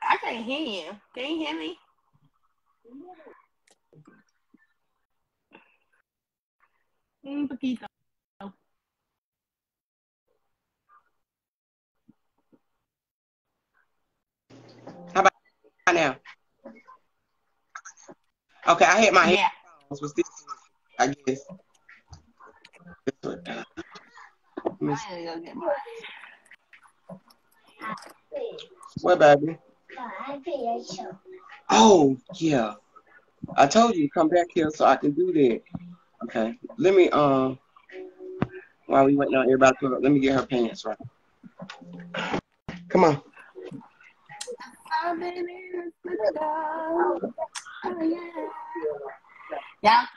I can't hear you. Can you hear me? Un poquito. How about now? Okay, I hit my headphones. What's this? I guess. What, baby? Oh, yeah. I told you to come back here so I can do that. Okay. Let me, while we waiting on everybody to let me get her pants right. Come on. Y'all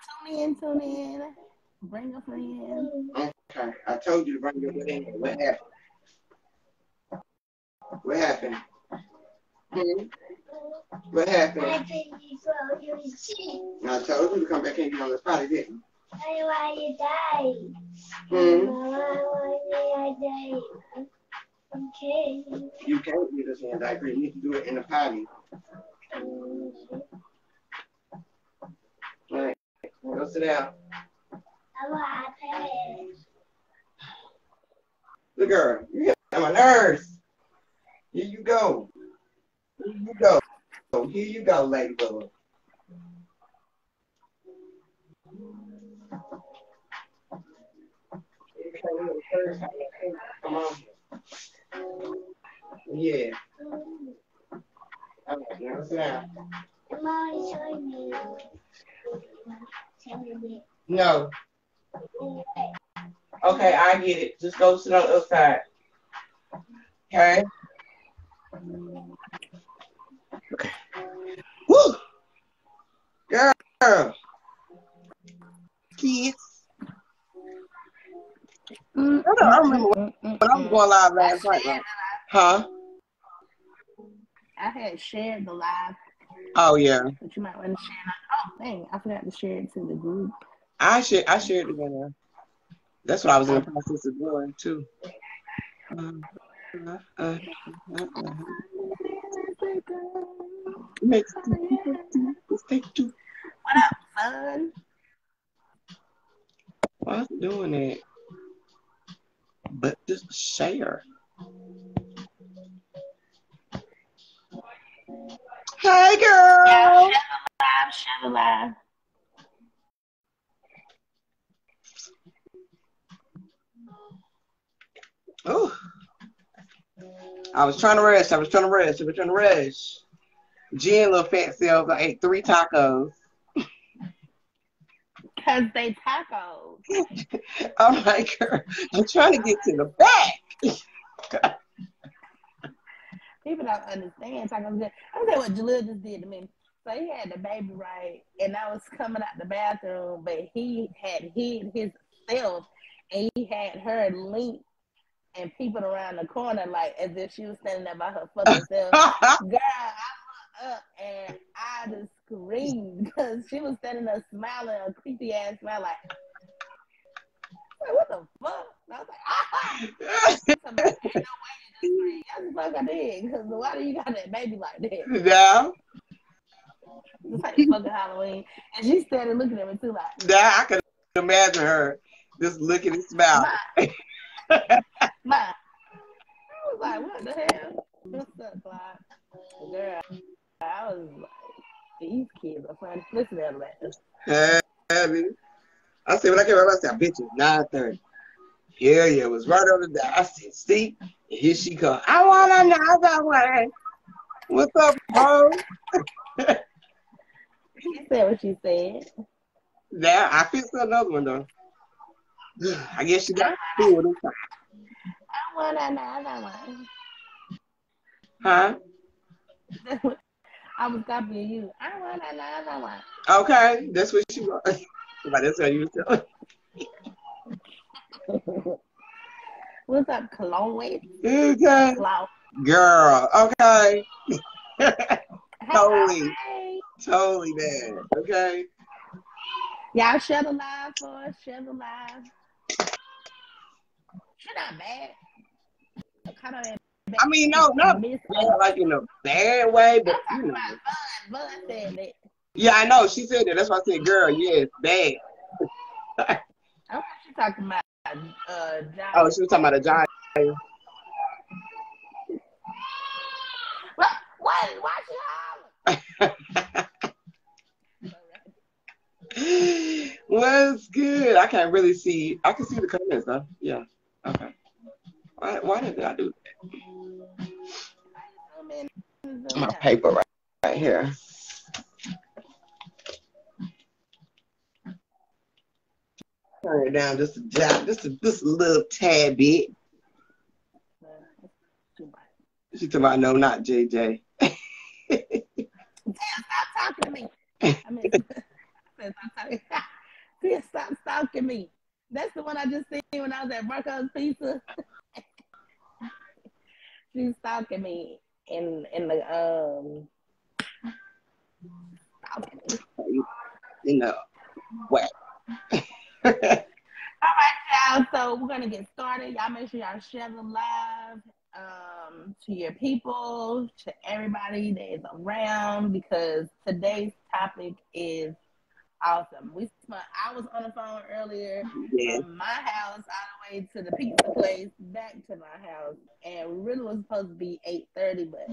tune in. Bring a friend. Okay. I told you to bring your friend. What happened? What happened? What happened? I told you to come back and get on the potty, didn't I? Why you die? Why you die? Okay. You can't get us in a diaper. You need to do it in the potty. All right. Go sit down. Look, girl. You got my nerves. Here you go. Here you go. Here you go, ladybug. Come on. Yeah. Okay, now sit down. No. Okay, I get it. Just go sit on the other side. Okay? Okay. Woo! Girl. Kids. I remember when I was going live last night. Right? Huh? I had shared the live. Oh, yeah. But you might want to share it. Oh, dang. I forgot to share it to the group. I shared it again. That's what I was in the process of doing, too. What up, son? Why I'm doing it? But just share. Hey, girl. Yeah, share the live. Oh, I was trying to rest. Jen, little fat self, I ate 3 tacos. Because they tacos. I'm like, girl, I'm trying to get to the back. People don't understand tacos. I'm saying what Jalil just did to me. So he had the baby right, and I was coming out the bathroom, but he had hid himself, and he had her linked and peeping around the corner like as if she was standing there by her fucking self. Girl, I looked up and I just screamed because she was standing there smiling, a creepy ass smile like what the fuck? And I was like, ain't no way you just scream. That's the fuck I did. Because why do you got that baby like that? Yeah. It's like fucking Halloween. And she's standing looking at me too like. Yeah, I can imagine her just looking and smiling. Ma. I was like, what the hell? What's up, Clyde? Girl, I was like, these kids are funny. Listen to that. I said, when I came out, I said, I bet you 9:30. Yeah, it was right over there. I said, see, here she comes. I want another one. What's up, bro? She said what she said. Yeah, I fixed another one, though. I guess she got 2 of them. I want another one. Huh? I was copying you. I want another one. Okay, that's what she wants. That's what you were telling. What's up, Chloe? Okay. Chloe. Girl, okay. Hey. Totally bad. Okay. Y'all share the live for us. Share the live. She's not bad. Kind of bad. I mean, no, not bad, like in a bad way, but I'm you talking know. about Bud. Bud said that. Yeah, I know. She said that. That's why I said, girl, yeah, it's bad. I'm actually talking about Oh, Giant. she was talking about a giant. What? Why she holler? What's good? I can't really see. I can see the comments though. Yeah. Okay. Why did I do Zoom in, zoom my out. paper right here? Turn it down just a jot, just a little tad bit. Too much. She talking about no, not JJ. Stop talking to me. I mean, stop talking. Tia, stop stalking me. That's the one I just seen when I was at Marco's Pizza. She's stalking me in the stalking me. You know what? All right, y'all. So we're gonna get started. Y'all make sure y'all share the live to your people, to everybody that is around, because today's topic is awesome. I was on the phone earlier from my house all the way to the pizza place, back to my house, and we really was supposed to be 8:30, but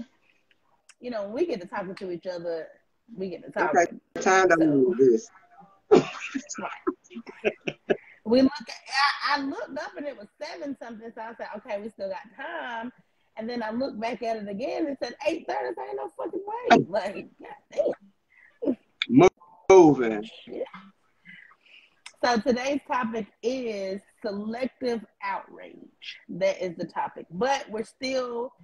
you know, when we get to talking to each other, we get to talk. Okay, time to move this. We I looked up and it was 7 something, so I said, okay, we still got time. And then I looked back at it again and said 8:30. So ain't no fucking way. Like, goddamn. Moving. So today's topic is selective outrage. That is the topic. But we're still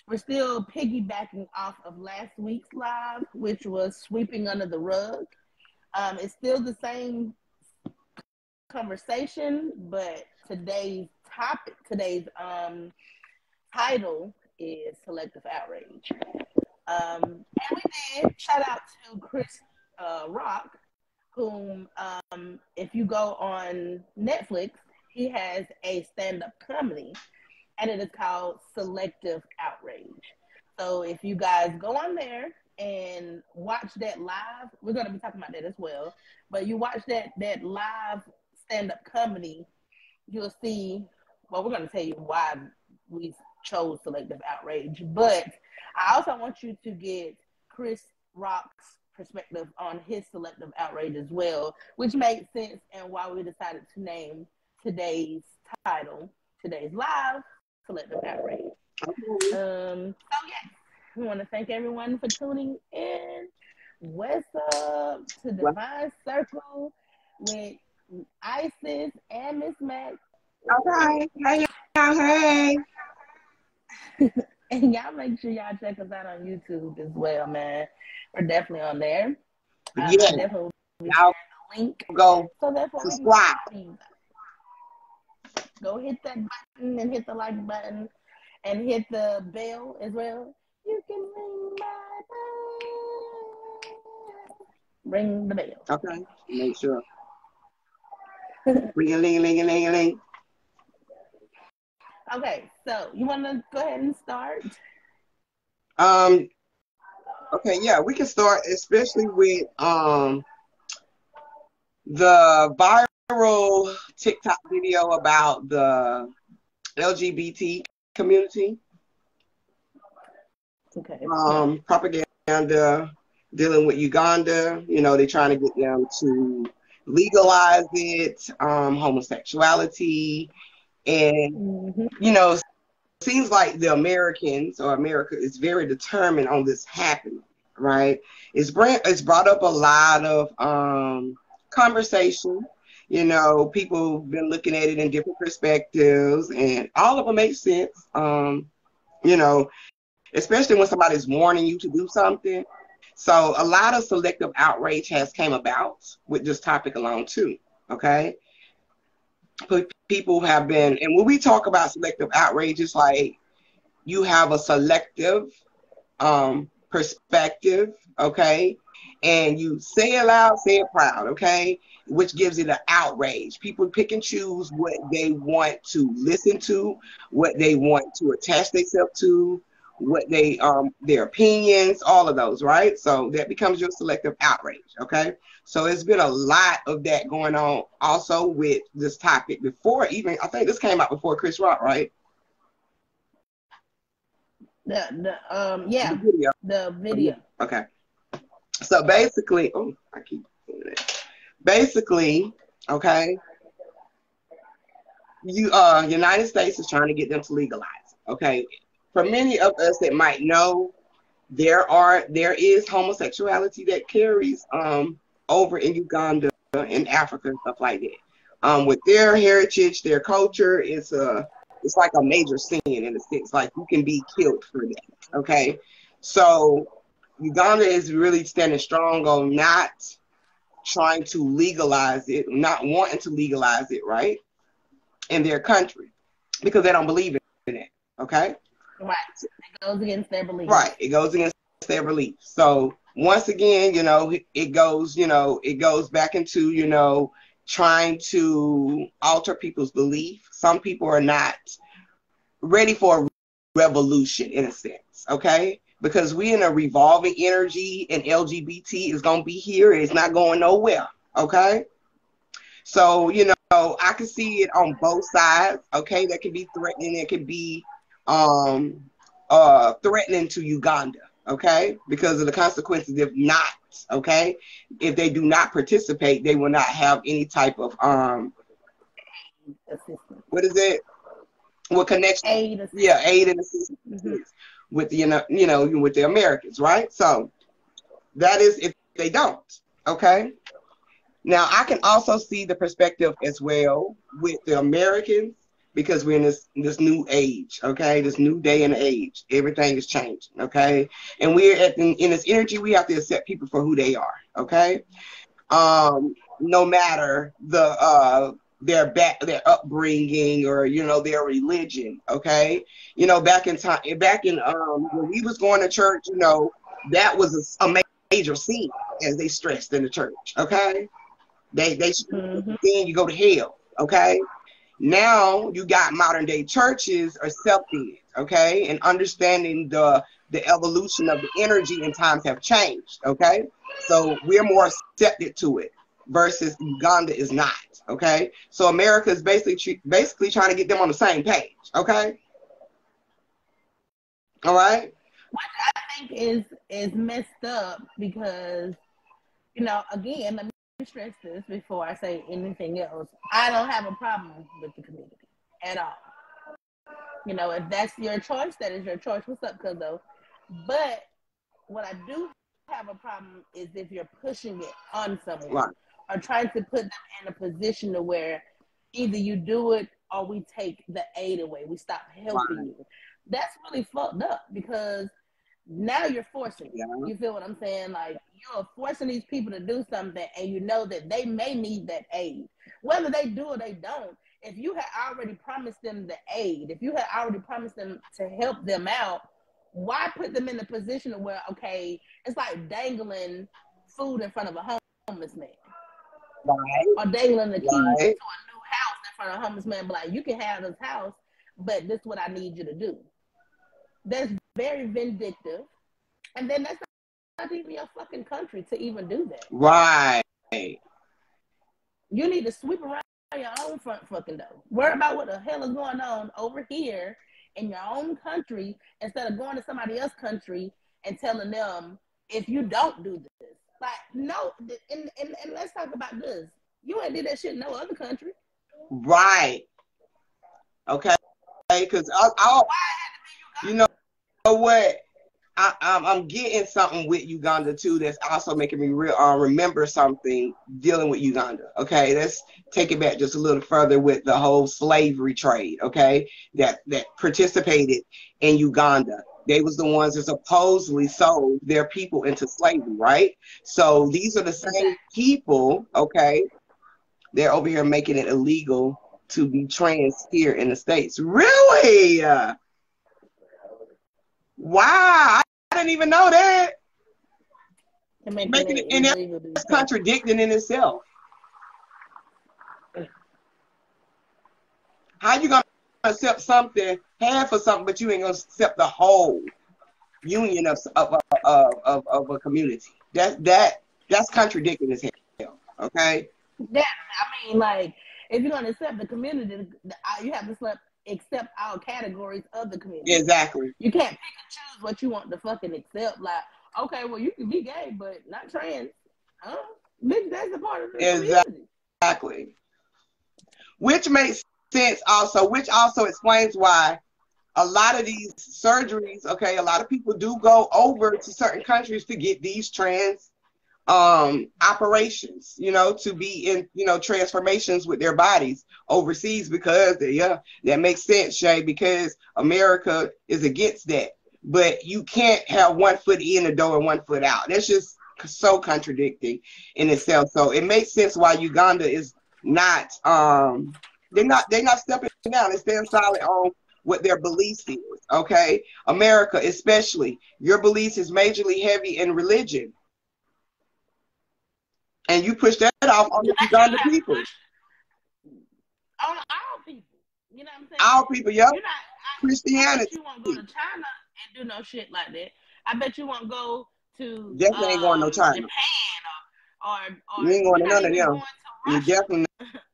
piggybacking off of last week's live, which was sweeping under the rug. It's still the same conversation, but today's title is selective outrage. And we did shout out to Chris Rock, whom if you go on Netflix, he has a stand-up comedy, and it is called Selective Outrage. So if you guys go on there and watch that live, we're going to be talking about that as well, but you watch that live stand-up comedy, you'll see, well, we're going to tell you why we chose selective outrage, but I also want you to get Chris Rock's perspective on his selective outrage as well, which makes sense and why we decided to name today's title, today's live, Selective Outrage. So yes, we want to thank everyone for tuning in. What's up to Divine Circle with Isis and MsMac. Okay. Hey, y'all. Hey. And y'all make sure y'all check us out on YouTube as well, man. We're definitely on there. Yeah. I definitely will be sharing the link. Go so that's what subscribe. Go hit that button and hit the like button and hit the bell as well. You can ring my bell. Ring the bell. Okay. Make sure. Ring-a-ling-a-ling-a-ling-a-ling. Okay, so you want to go ahead and start? Okay, yeah, we can start, especially with the viral TikTok video about the LGBT community. Okay. Propaganda dealing with Uganda. You know, they're trying to get them to legalize it, homosexuality, and you know, seems like the Americans or America is very determined on this happening, right? It's brought up a lot of conversation. You know, people have been looking at it in different perspectives, and all of them make sense. You know, especially when somebody's warning you to do something. So a lot of selective outrage has came about with this topic alone too, okay? People have been, and when we talk about selective outrage, it's like you have a selective perspective, okay? And you say it loud, say it proud, okay? Which gives it an outrage. People pick and choose what they want to listen to, what they want to attach themselves to, what they their opinions, all of those, right? So that becomes your selective outrage, okay? So it's been a lot of that going on also with this topic before even, I think this came out before Chris Rock, right? The video. Okay. So basically, oh, I keep doing it. Basically, okay, United States is trying to get them to legalize. Okay, for many of us that might know, there is homosexuality that carries over in Uganda and Africa and stuff like that. With their heritage, their culture, it's like a major sin in a sense. Like you can be killed for that. Okay, so Uganda is really standing strong on not trying to legalize it, not wanting to legalize it, right, in their country, because they don't believe in it, okay? Right. It goes against their belief. Right. It goes against their belief. So once again, it goes back into, trying to alter people's belief. Some people are not ready for a revolution in a sense, okay? Because we in a revolving energy and LGBT is going to be here. It's not going nowhere, okay? So, I can see it on both sides, okay? That can be threatening. It can be threatening to Uganda, okay? Because of the consequences if not, okay? If they do not participate, they will not have any type of, what is it? What connection? Aid. Yeah, aid and assistance. Mm-hmm. With with the Americans, right? So that is if they don't, okay? Now I can also see the perspective as well with the Americans because we're in this new age, okay? This new day and age. Everything is changing, okay? And we're in this energy, we have to accept people for who they are, okay? No matter their upbringing or their religion, okay? Back in when we was going to church, that was a major sin, as they stressed in the church, okay? They then you go to hell, okay? Now you got modern day churches accepting it, okay, and understanding the evolution of the energy and times have changed, okay? So we're more accepted to it versus Uganda is not, okay? So America is basically trying to get them on the same page, okay? All right? Which I think is messed up because, again, let me stress this before I say anything else. I don't have a problem with the community at all. If that's your choice, that is your choice. What's up, cuzzo? But what I do have a problem is if you're pushing it on someone. Right. Or trying to put them in a position to where either you do it or we take the aid away. We stop helping you. That's really fucked up because now you're forcing it. You feel what I'm saying? Like you're forcing these people to do something and you know that they may need that aid. Whether they do or they don't, if you had already promised them the aid, if you had already promised them to help them out, why put them in a position where, okay, it's like dangling food in front of a homeless man. Right. Or dangling the keys to a new house in front of a homeless man, but like, you can have this house, but this is what I need you to do. That's very vindictive. And then that's not even your fucking country to even do that. Right. You need to sweep around your own front fucking door. Worry about what the hell is going on over here in your own country instead of going to somebody else's country and telling them if you don't do this. Like, no, and let's talk about this. You ain't did that shit in no other country. Right. Okay. Because you know what? I'm getting something with Uganda too that's also making me remember something dealing with Uganda. Okay, let's take it back just a little further with the whole slavery trade. Okay, that participated in Uganda. They was the ones that supposedly sold their people into slavery, right? So these are the same people. Okay, they're over here making it illegal to be trans here in the States. Really? Wow. I didn't even know that. Making it and illegal that's contradicting in itself. How you gonna accept something, half of something, but you ain't gonna accept the whole union of a community? That's contradicting as hell. Okay. Yeah, I mean, like, if you're gonna accept the community, you have to accept all categories of the community. Exactly. You can't pick and choose what you want to fucking accept. Like, okay, well, you can be gay, but not trans. Huh? Bitch, that's a part of the community. Exactly. Which makes sense also, which also explains why a lot of these surgeries, okay, a lot of people do go over to certain countries to get these trans operations, you know, to be in, you know, transformations with their bodies overseas, because that makes sense, Shay, because America is against that. But you can't have one foot in the door and one foot out. That's just so contradicting in itself. So it makes sense why Uganda is not they're not stepping down. They're staying solid on what their beliefs is. Okay, America especially, your beliefs is majorly heavy in religion, and you push that off on the Uganda people. On all people, you know what I'm saying? All people, yeah. Christianity. I bet you won't go to China and do no shit like that. I bet you won't go to definitely ain't going to China, Japan, or you ain't going to none of them. You're definitely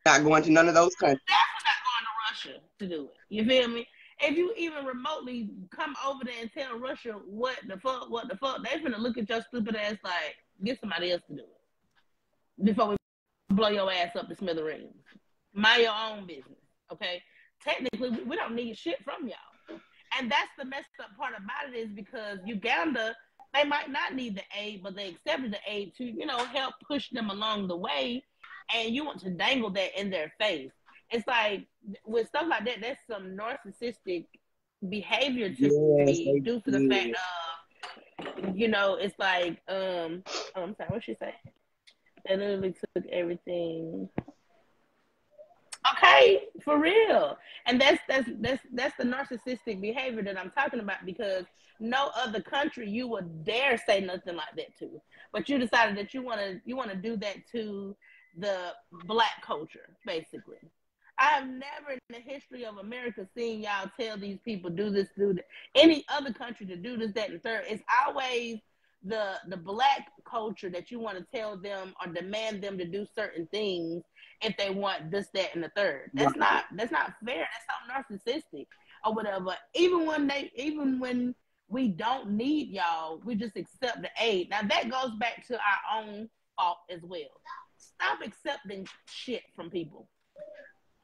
not going to none of those countries. Definitely not going to Russia to do it. You feel me? If you even remotely come over there and tell Russia what the fuck, they finna look at your stupid ass like, get somebody else to do it before we blow your ass up to smithereens. Mind your own business, okay? Technically, we don't need shit from y'all. And that's the messed up part about it, is because Uganda, they might not need the aid, but they accepted the aid to, you know, help push them along the way. And you want to dangle that in their face. It's like, with stuff like that, that's some narcissistic behavior to me, due to the fact of, you know, it's like, I'm sorry, what'd she say? They literally took everything. Okay, for real. And that's the narcissistic behavior that I'm talking about, because no other country you would dare say nothing like that to. But you decided that you wanna do that to the Black culture, basically. I have never in the history of America seen y'all tell these people do this, do that. Any other country to do this, that, and third. It's always the Black culture that you want to tell them or demand them to do certain things if they want this, that, and the third. That's not fair. That's so narcissistic or whatever. Even when we don't need y'all, we just accept the aid. Now that goes back to our own fault as well. Stop accepting shit from people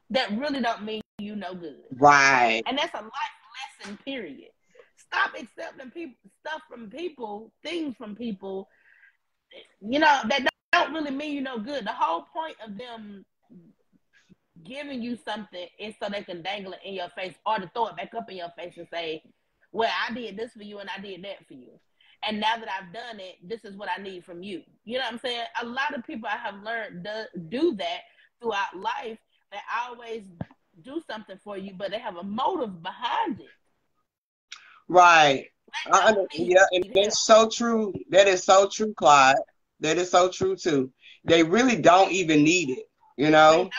that really don't mean you no good. Right. And that's a life lesson, period. Stop accepting stuff from people, things from people, you know, that don't really mean you no good. The whole point of them giving you something is so they can dangle it in your face, or to throw it back up in your face and say, well, I did this for you and I did that for you. And now that I've done it, this is what I need from you. You know what I'm saying? A lot of people I have learned do that throughout life. They always do something for you, but they have a motive behind it. Right. Yeah, and that's so true. That is so true, Clyde. That is so true too. They really don't even need it, you know,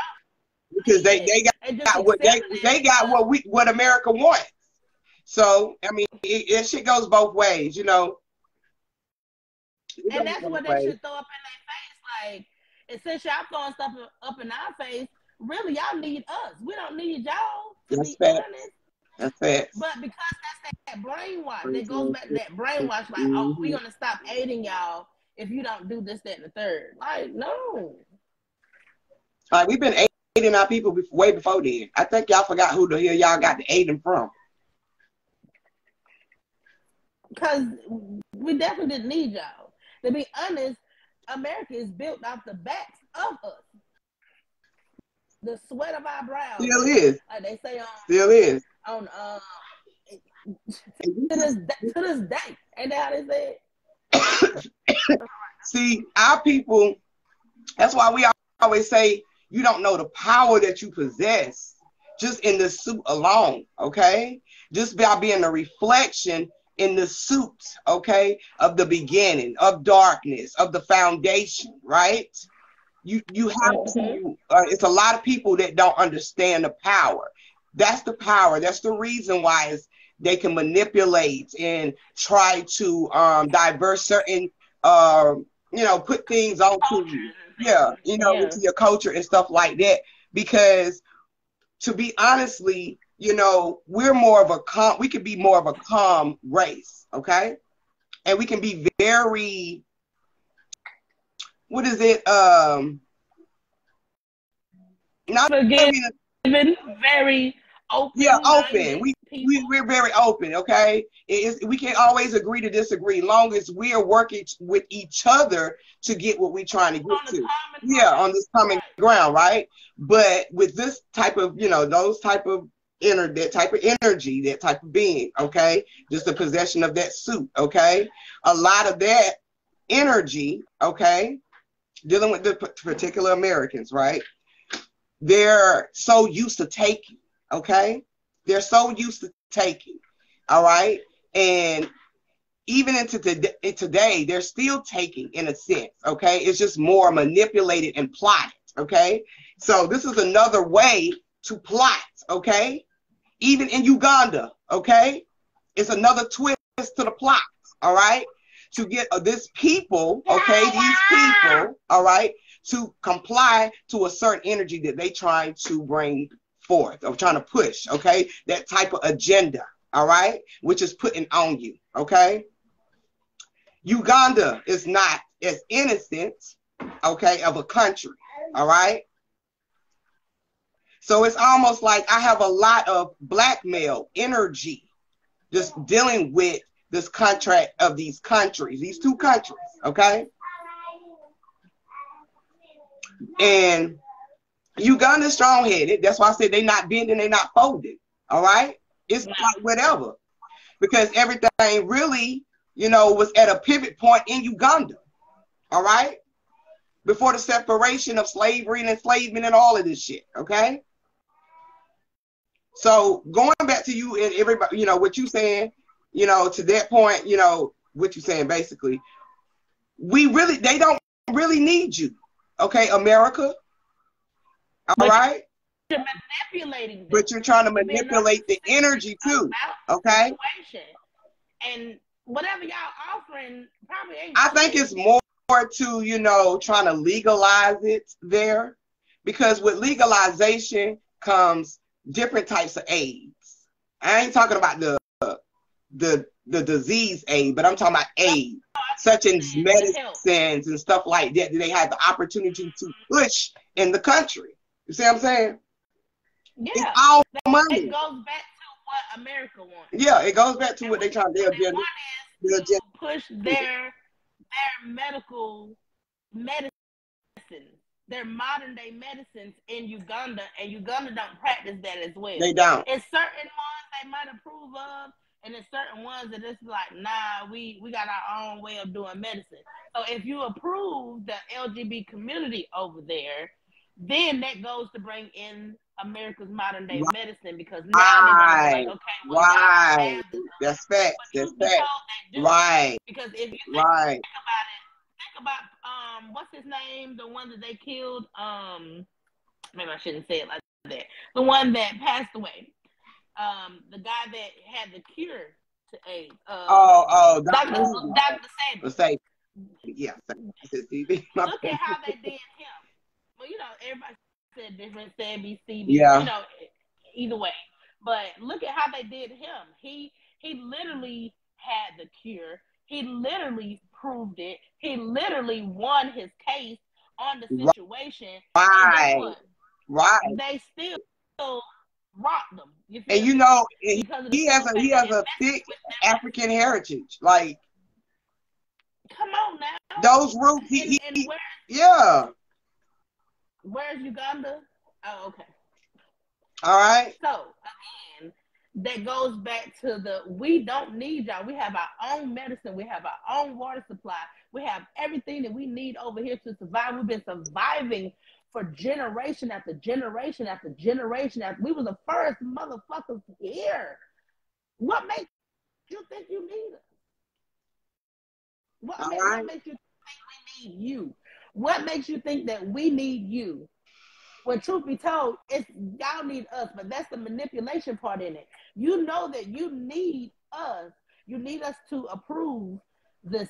because they got what America wants. So I mean, it shit goes both ways, you know. And that's what they should throw up in their face. Like, since y'all throwing stuff up in our face, really, y'all need us. We don't need y'all, to be honest. That's it. But because that's that brainwash, that goes back to that brainwash, like, oh, we're going to stop aiding y'all if you don't do this, that, and the third. Like, no. Like, we've been aiding our people way before then. I think y'all forgot who the hell y'all got to aid them from. Because we definitely didn't need y'all. To be honest, America is built off the backs of us. The sweat of our brows. Still is. Like they say on. Still is. On to this day. Ain't that how they say it? See, our people, that's why we always say you don't know the power that you possess just in the suit alone, okay? Just by being a reflection in the suit, okay, of the beginning, of darkness, of the foundation, right? You have to, it's a lot of people that don't understand the power. That's the power. That's the reason why they can manipulate and try to divert certain, put things onto you. Yeah, into your culture and stuff like that. Because to be honestly, we're more of we can be more of a calm race, okay? And we can be very, what is it? Not very open. Yeah, open. We're very open, okay? We can't always agree to disagree, long as we are working with each other to get what we're trying to get to. Yeah, on this common ground, right? But with this type of, those type of that type of energy, that type of being, okay? Just the possession of that suit, okay? A lot of that energy, okay? Dealing with the particular Americans, right? They're so used to taking, okay? They're so used to taking, all right? And even into today, they're still taking in a sense, okay? It's just more manipulated and plotted, okay? So this is another way to plot, okay? Even in Uganda, okay? It's another twist to the plot, all right? To get this people, okay, these people, all right, to comply to a certain energy that they trying to bring forth or trying to push, okay? That type of agenda, all right, which is putting on you, okay? Uganda is not as innocent, okay, of a country, all right? So it's almost like I have a lot of blackmail energy just dealing with this contract of these countries, these two countries, okay? And Uganda's strong-headed. That's why I said they're not bending, they're not folding, all right? It's like whatever. Because everything really, was at a pivot point in Uganda, all right? Before the separation of slavery and enslavement and all of this shit, okay? So going back to you and everybody, what you saying, to that point, what you saying basically, they don't really need you, okay, America, all right? You're manipulating them. But you're trying to manipulate the energy too, okay? And whatever y'all offering probably ain't. I think it's more to, trying to legalize it there, because with legalization comes different types of AIDS. I ain't talking about the disease aid, but I'm talking about aid, such as medicines and stuff like that they have the opportunity to push in the country. You see what I'm saying? Yeah. It's all money. It goes back to what America wants. Yeah, it goes back to what they trying to do. To push their medical medicine, their modern day medicines in Uganda, and Uganda don't practice that as well. They don't. It's certain ones they might approve of, and there's certain ones that it's like, nah, we got our own way of doing medicine. So if you approve the LGBT community over there, then that goes to bring in America's modern day medicine, because now they're like, okay, well, that's facts. That's facts. Right. Because if you think about it, think about what's his name, the one that they killed, maybe I shouldn't say it like that, the one that passed away, the guy that had the cure to AIDS. Dr. Sanders. Yeah. Look at how they did him. Well, everybody said different, said BC, either way. But look at how they did him. He literally had the cure. He literally proved it. He literally won his case on the situation. Right. And right. They still rocked them. And he has a thick African heritage. Like, come on now. Those roots. Yeah. Where's Uganda? Oh, okay. All right. So again, that goes back to we don't need y'all. We have our own medicine. We have our own water supply. We have everything that we need over here to survive. We've been surviving for generation after generation after generation. We were the first motherfuckers here. What makes you think you need us? What makes you think we need you? What makes you think that we need you? When truth be told, it's y'all need us, but that's the manipulation part in it. You know that you need us. You need us to approve this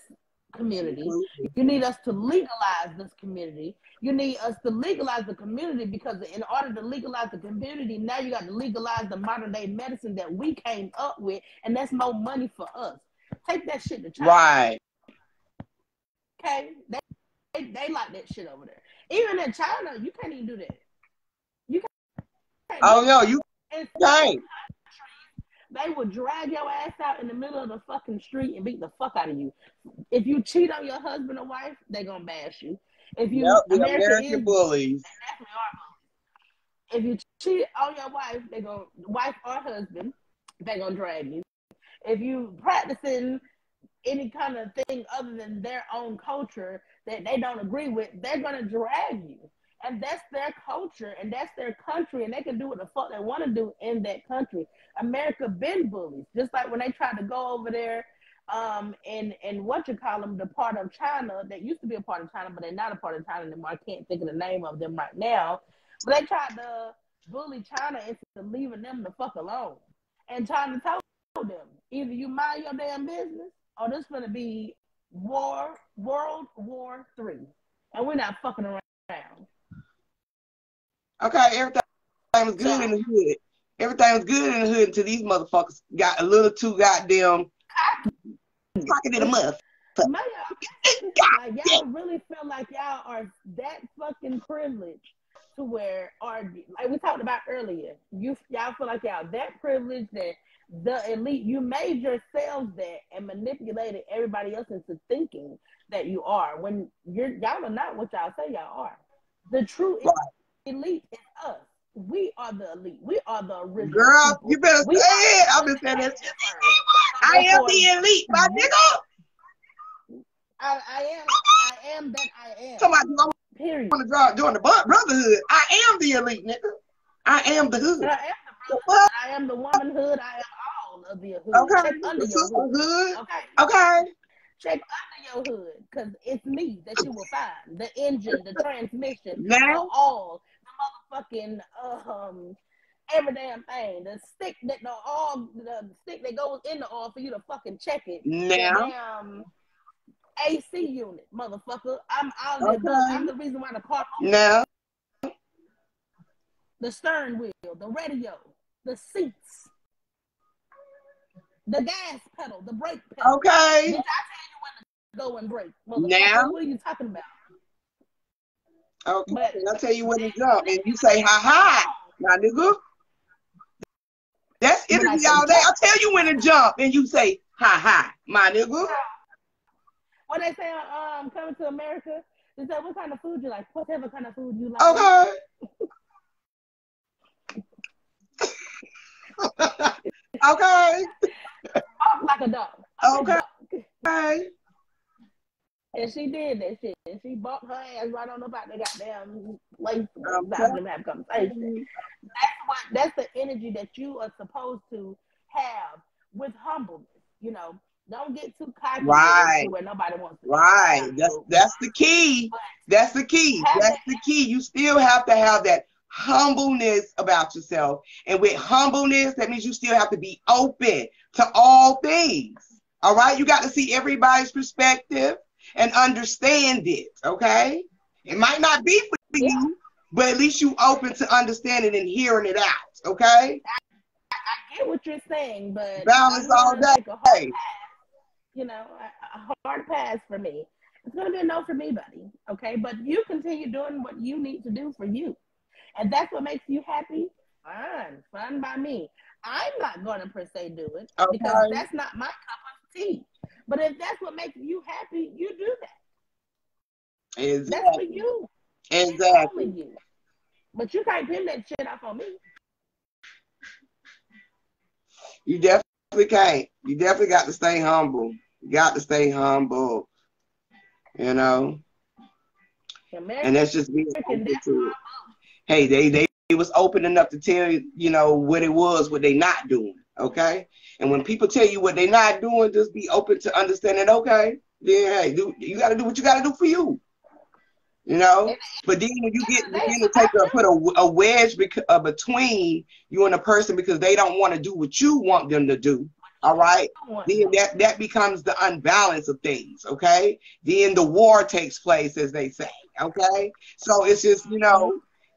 community. You need us to legalize this community. You need us to legalize the community because in order to legalize the community, now you got to legalize the modern day medicine that we came up with, and that's more money for us. Take that shit to China. Right. Okay? They like that shit over there. Even in China, you can't even do that. You can't. Oh, no, you can't. They will drag your ass out in the middle of the fucking street and beat the fuck out of you. If you cheat on your husband or wife, they're going to bash you. If you American bullies. They definitely are bullies. If you cheat on your wife, wife or husband, they're going to drag you. If you practicing any kind of thing other than their own culture that they don't agree with, they're going to drag you. And that's their culture and that's their country, and they can do what the fuck they want to do in that country. America been bullies, just like when they tried to go over there and what you call them, the part of China that used to be a part of China, but they're not a part of China anymore. I can't think of the name of them right now. But they tried to bully China into leaving them the fuck alone. And China told them, either you mind your damn business or this is going to be World War III. And we're not fucking around. Okay, everything was good in the hood. Everything was good in the hood until these motherfuckers got a little too goddamn pocket in the mud. Y'all really feel like y'all are that fucking privileged to where, or like we talked about earlier, y'all feel like y'all that privileged that the elite, you made yourselves that and manipulated everybody else into thinking that you are when y'all are not what y'all say y'all are. The true elite is us. We are the elite. We are the original. Girl, people. You better say it. I've been saying that. I am the elite, my nigga. I am that I am. Somebody period. Want to draw join the brotherhood. I am the elite, nigga. I am the hood. I am the brotherhood. I am the womanhood. I am all of the hood. Okay. Check under your hood. Okay. Check under your hood, because it's me that you will find. The engine, the transmission, now all the motherfucking every damn thing. The stick that goes in the oil for you to fucking check it. Now the damn AC unit, motherfucker. I'm the reason why the car moves. Now the stern wheel, the radio, the seats, the gas pedal, the brake pedal. Okay. Did I tell you when to go and brake? Now what are you talking about? Okay, but I'll tell you when to jump, and you say ha ha, now nigga. That's energy all day. I'll tell you when to jump, and you say ha ha, my nigga. What they say Coming to America, they say what kind of food you like, whatever kind of food you like. Okay. Okay. Walk like a dog. Okay. Okay. And she did that shit. And she bumped her ass right on about the goddamn place to have conversation. That's the energy that you are supposed to have with humbleness. You know, don't get too cocky to where nobody wants to. Right. That's the key. That's the key. That's the key. You still have to have that humbleness about yourself. And with humbleness, that means you still have to be open to all things. All right. You got to see everybody's perspective and understand it. Okay. It might not be for you, but at least you open to understanding and hearing it out. Okay. I get what you're saying, but balance all day. A hard pass for me. It's going to be a no for me, buddy. Okay. But you continue doing what you need to do for you. And that's what makes you happy. Fine by me. I'm not going to per se do it because that's not my cup of tea. But if that's what makes you happy, you do that. Exactly. That's for you. Exactly. You. But you can't pin that shit off on me. You definitely can't. You definitely got to stay humble. You got to stay humble. You know? And that's just being open to it. Hey, they was open enough to tell you, what it was, what they not doing. Okay? And when people tell you what they're not doing, just be open to understanding, okay, yeah, hey, you got to do what you got to do for you. You know, but then when you begin to put a wedge between you and a person because they don't want to do what you want them to do, all right, then that becomes the unbalance of things, okay? Then the war takes place, as they say, okay? So it's just,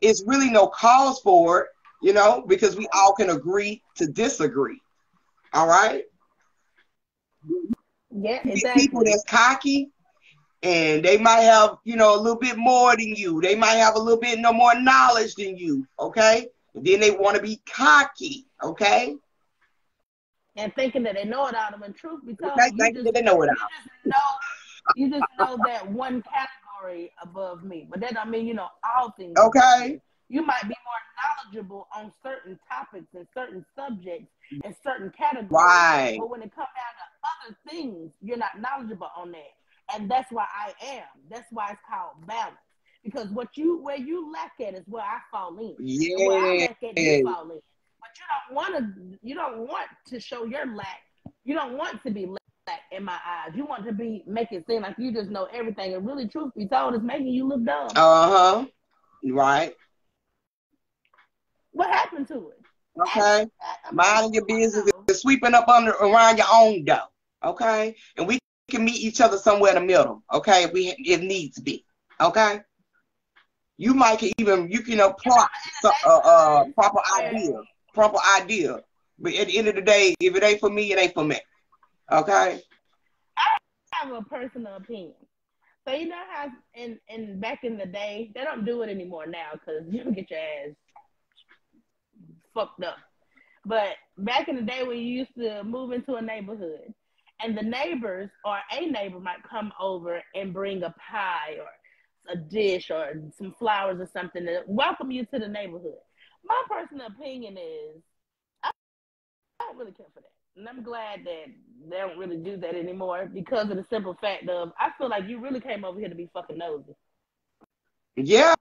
it's really no cause for it, because we all can agree to disagree, all right? Yeah, exactly. People that's cocky, and they might have, a little bit more than you. They might have a little bit no more knowledge than you, okay? And then they want to be cocky, okay? And thinking that they know it all. When truth be told, thinking that they know it all. You just know that one category above me, but that don't mean all things. Okay. You might be more knowledgeable on certain topics and certain subjects and certain categories. Right. But when it comes down to other things, you're not knowledgeable on that. And that's why I am. That's why it's called balance. Because where you lack at is where I fall in. Yeah. And where I lack at, you fall in. But you don't want to show your lack. You don't want to be lack in my eyes. You want to make it seem like you just know everything. And really, truth be told, it's making you look dumb. Uh-huh. Right. What happened to it? Okay. Minding your business is sweeping up around your own door. Okay. And we can meet each other somewhere in the middle, okay, if needs to be, okay? You might even, plot proper idea. But at the end of the day, if it ain't for me, it ain't for me, okay? I have a personal opinion. So you know how in back in the day, they don't do it anymore now because you don't get your ass fucked up. But back in the day when you used to move into a neighborhood, and the neighbors or a neighbor might come over and bring a pie or a dish or some flowers or something to welcome you to the neighborhood. My personal opinion is I don't really care for that. And I'm glad that they don't really do that anymore because of the simple fact of I feel like you really came over here to be fucking nosy. Yeah.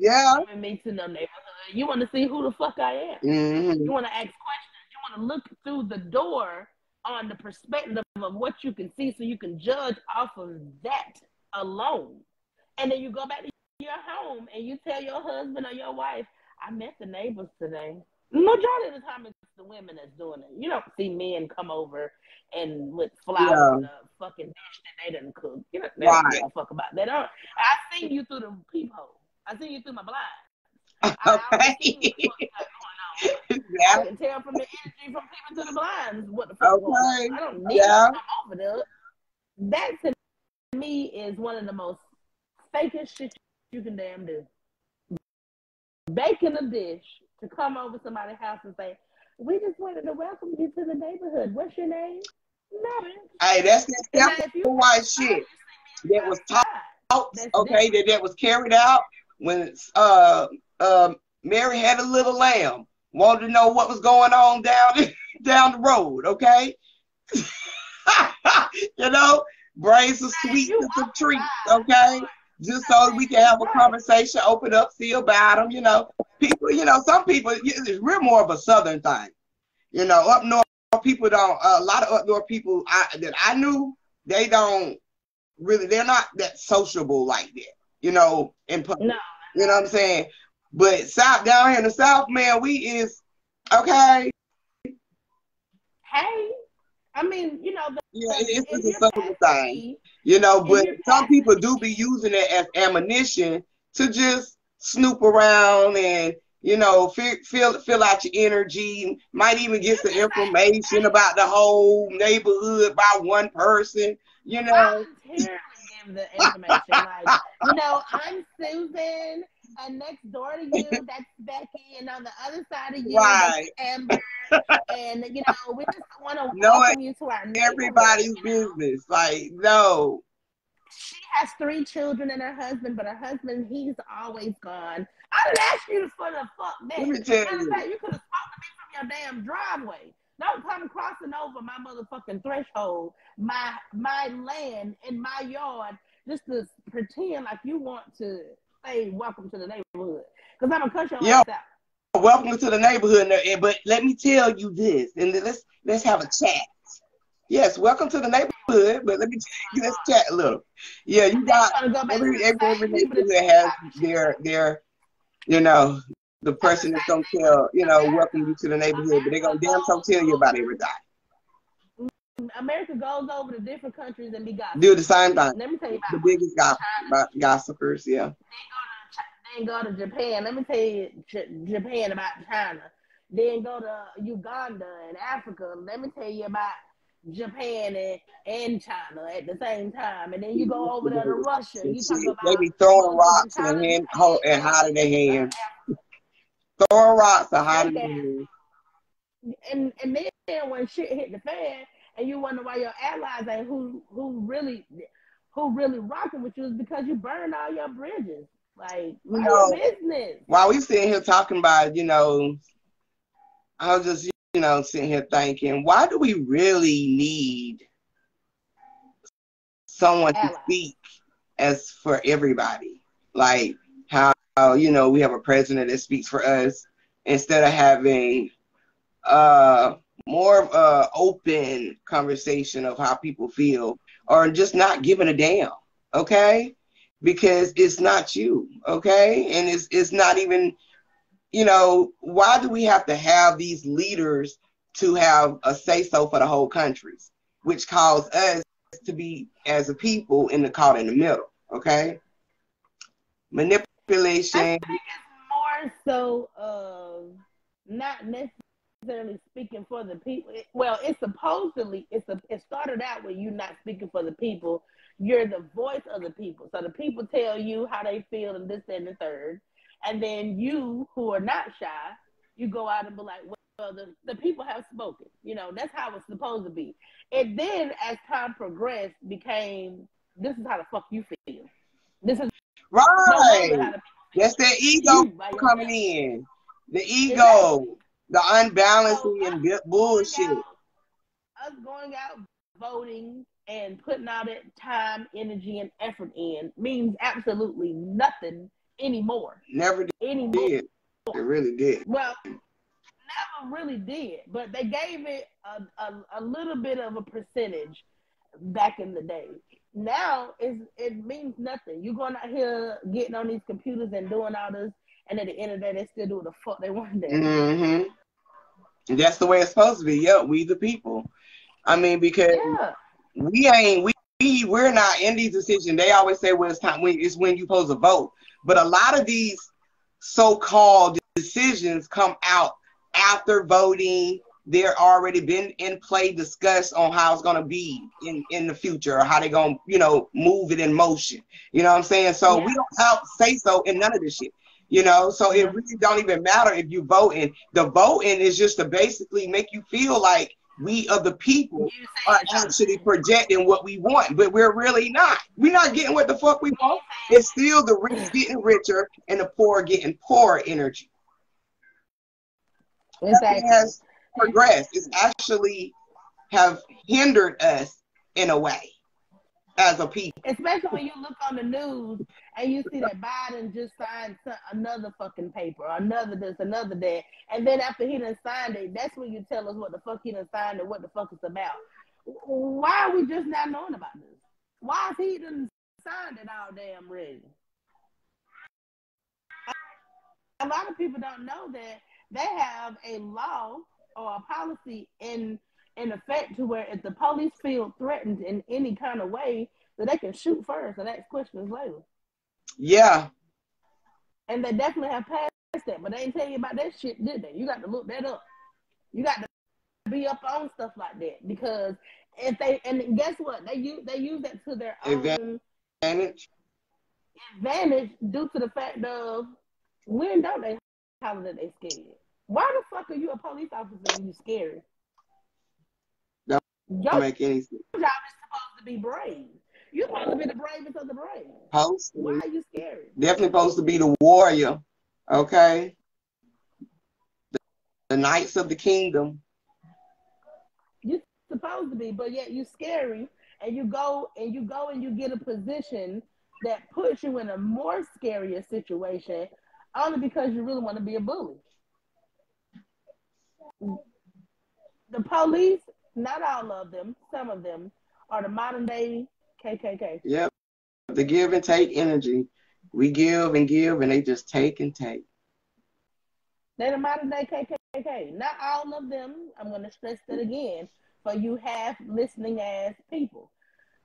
Yeah. Me to no neighborhood. You want to see who the fuck I am. Mm-hmm. You want to ask questions. You want to look through the door on the perspective of what you can see so you can judge off of that alone. And then you go back to your home and you tell your husband or your wife, I met the neighbors today. Majority of the time it's the women that's doing it. You don't see men come over and with flowers and a fucking dish that they didn't cook. You know, they don't give a fuck about that. I see you through the peephole. I see you through my blind. I see what's going on. I can tell from the energy from people to the blinds what the fuck going on. I don't need to come over there. That to me is one of the most fakest shit you can damn do. Baking a dish to come over somebody's house and say, we just wanted to welcome you to the neighborhood. What's your name? No. Hey, that's that white shit that was taught, okay, that was carried out when Mary had a little lamb. Wanted to know what was going on down the road, okay? Bring some sweets and some treats, okay? Just so we can have a conversation, open up, see about them, People, some people, it's real more of a Southern thing. Up north, people don't, a lot of up north people that I knew, they don't really, they're not that sociable like that, in public. No. You know what I'm saying? But down here in the South, man, we is, okay. Hey, I mean, it's a social thing, but some people do be using it as ammunition to just snoop around and, fill out your energy, might even get some information about the whole neighborhood by one person, Voluntarily give the information, like, I'm Susan, and next door to you, that's Becky, and on the other side of you, that's Amber, and, we just want to welcome you to our neighborhood. Everybody's business, like, no. She has 3 children and her husband, but her husband, he's always gone. I didn't ask you for the fuck that. Let me tell you. You could have spoken to me from your damn driveway. Don't come crossing over my motherfucking threshold, my land in my yard, just to pretend like you want to say welcome to the neighborhood. Because I'm going to cut your ass out. welcome to the neighborhood. But let me tell you this, and let's have a chat. Yes, welcome to the neighborhood. But let me tell you, let's chat a little. Yeah, you got every neighborhood has their the person that's gonna tell welcome you to the neighborhood, but they're gonna damn so tell you about everything. America goes over to different countries and be gossipers. Do the same thing. Let me tell you the biggest gossipers, yeah. Then go to Japan. Let me tell you Japan about China. Then go to Uganda and Africa. Let me tell you about Japan and China at the same time. And then you go over there to Russia. You talk about they be throwing rocks and hiding their hands. Throwing rocks and hiding their hands. And then when shit hit the fan and you wonder why your allies ain't who really rocking with you, is because you burned all your bridges. Like, your business. While we sitting here talking about, I was just, sitting here thinking, why do we really need someone to speak as for everybody? Like how, we have a president that speaks for us instead of having more of open conversation of how people feel, or just not giving a damn, okay? Because it's not you, okay? And it's not even, why do we have to have these leaders to have a say-so for the whole countries, which cause us to be, as a people, caught in the middle, okay? Manipulation. I think it's more so of not necessarily speaking for the people. Well, it started out with you not speaking for the people. You're the voice of the people. So the people tell you how they feel and this, that, and the third. And then you, who are not shy, you go out and be like, well, the people have spoken. That's how it's supposed to be. And then as time progressed, became, this is how the fuck you feel. This is right. That's that ego coming in. The ego, exactly. The unbalancing and bullshit. Us going out voting and putting all that time, energy, and effort in means absolutely nothing anymore. Never did. It really did. Well, never really did, but they gave it a little bit of a percentage back in the day. Now it means nothing. You're going out here getting on these computers and doing all this, and at the end of the day, they still do what the fuck they want to do. Mm-hmm. And that's the way it's supposed to be. Yeah, we the people. I mean, because we're not in these decisions. They always say when it's time, when you're supposed to vote. But a lot of these so-called decisions come out after voting. They're already been in play, discussed on how it's going to be in the future, or how they're going to, move it in motion. You know what I'm saying? So we don't have say so in none of this shit. So it really don't even matter if you voting. The voting is just to basically make you feel like we of the people are actually projecting what we want, but we're really not. We're not getting what the fuck we want. It's still the rich getting richer and the poor getting poorer energy. Exactly. Nothing has progressed. It's actually have hindered us in a way as a people. Especially when you look on the news and you see that Biden just signed another fucking paper, another this, another that, and then after he done signed it, that's when you tell us what the fuck he done signed and what the fuck it's about. Why are we just not knowing about this? Why is he done signed it all damn ready? A lot of people don't know that they have a law or a policy in effect to where if the police feel threatened in any kind of way, that they can shoot first and ask questions later. Yeah. And they definitely have passed that, but they ain't tell you about that shit, did they? You got to look that up. You got to be up on stuff like that, because if they, and guess what? They use that to their own advantage due to the fact of, when don't they holler that they scared? Why the fuck are you a police officer and you scared? Don't make any sense. Your job is supposed to be brave. You're supposed to be the bravest of the brave. Why are you scared? Definitely supposed to be the warrior, okay? The knights of the kingdom. You're supposed to be, but yet you're scary, and you go and you get a position that puts you in a more scarier situation only because you really want to be a bully. The police, not all of them, some of them, are the modern day KKK. Yep. The give and take energy. We give, and they just take and take. They're the modern day KKK. Not all of them. I'm going to stress that again for you half listening ass people.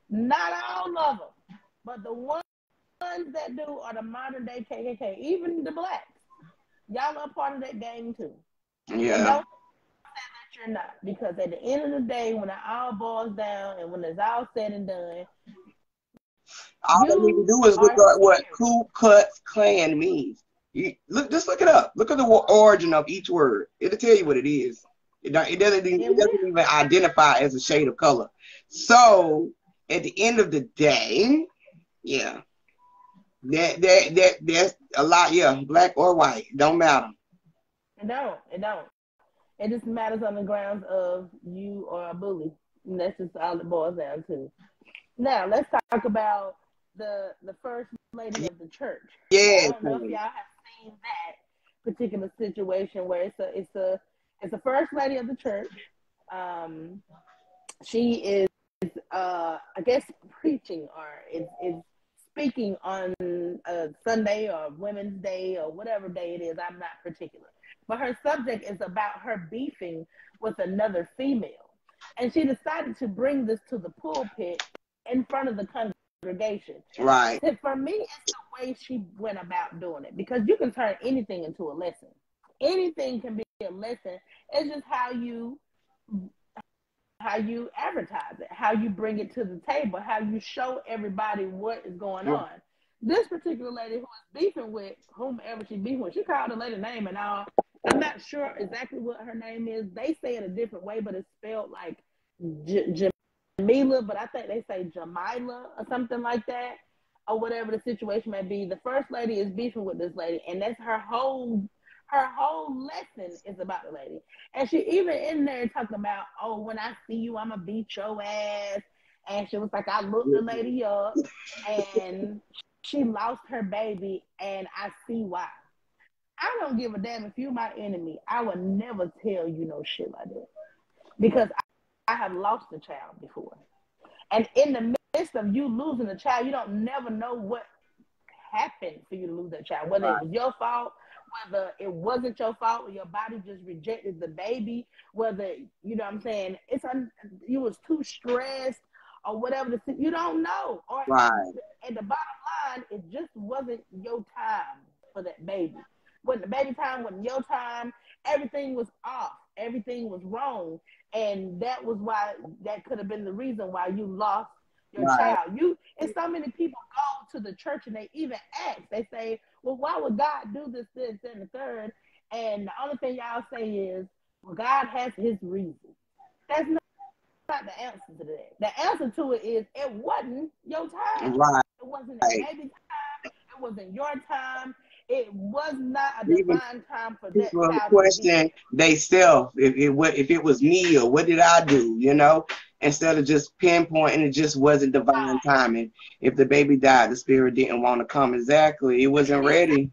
Not all of them, but the ones that do are the modern day KKK. Even the blacks, y'all are part of that gang too. Yeah. And don't say that you're not, because at the end of the day, when it all boils down and when it's all said and done, all they need to do is look at what Ku Klux Klan means. Just look it up. Look at the origin of each word. It'll tell you what it is. It doesn't even identify as a shade of color. So at the end of the day, yeah, that's a lot. Yeah, black or white, don't matter. It don't. It just matters on the grounds of you are a bully. And that's just all it boils down to. Now let's talk about the first lady of the church. Yeah. I don't know if y'all have seen that particular situation where it's a first lady of the church. She is I guess preaching or is speaking on a Sunday or Women's Day or whatever day it is. I'm not particular, but her subject is about her beefing with another female, and she decided to bring this to the pulpit in front of the congregation. Right. And for me, it's the way she went about doing it, because you can turn anything into a lesson. Anything can be a lesson. It's just how you advertise it, how you bring it to the table, how you show everybody what is going on. This particular lady who was beefing with whomever she beefing with, she called the lady name and all. I'm not sure exactly what her name is. They say it a different way, but it's spelled like Jamila, but I think they say Jamila or something like that, or whatever the situation may be. The first lady is beefing with this lady, and that's her whole lesson is about the lady. And she even in there talking about, oh, when I see you, I'm gonna beat your ass. And she was like, I looked the lady up, and she lost her baby, and I see why. I don't give a damn if you're my enemy. I would never tell you no shit like that, because I have lost a child before. And in the midst of you losing a child, you don't never know what happened for you to lose that child, whether it was your fault, whether it wasn't your fault, or your body just rejected the baby, whether, you know what I'm saying, you was too stressed or whatever. You don't know. Or and the bottom line, it just wasn't your time for that baby. When the baby time wasn't your time, everything was off. Everything was wrong. And that was why, that could have been the reason why you lost your child. And so many people go to the church and they even ask, they say, well, why would God do this, and the third? And the only thing y'all say is, well, God has his reason. That's not the answer to that. The answer to it is, it wasn't your time. Right. It wasn't a baby time. It wasn't your time. It was not a divine time for that child. Question they self, if it was me, or what did I do, instead of just pinpointing, it just wasn't divine timing. If the baby died, the spirit didn't want to come. Exactly. It wasn't ready.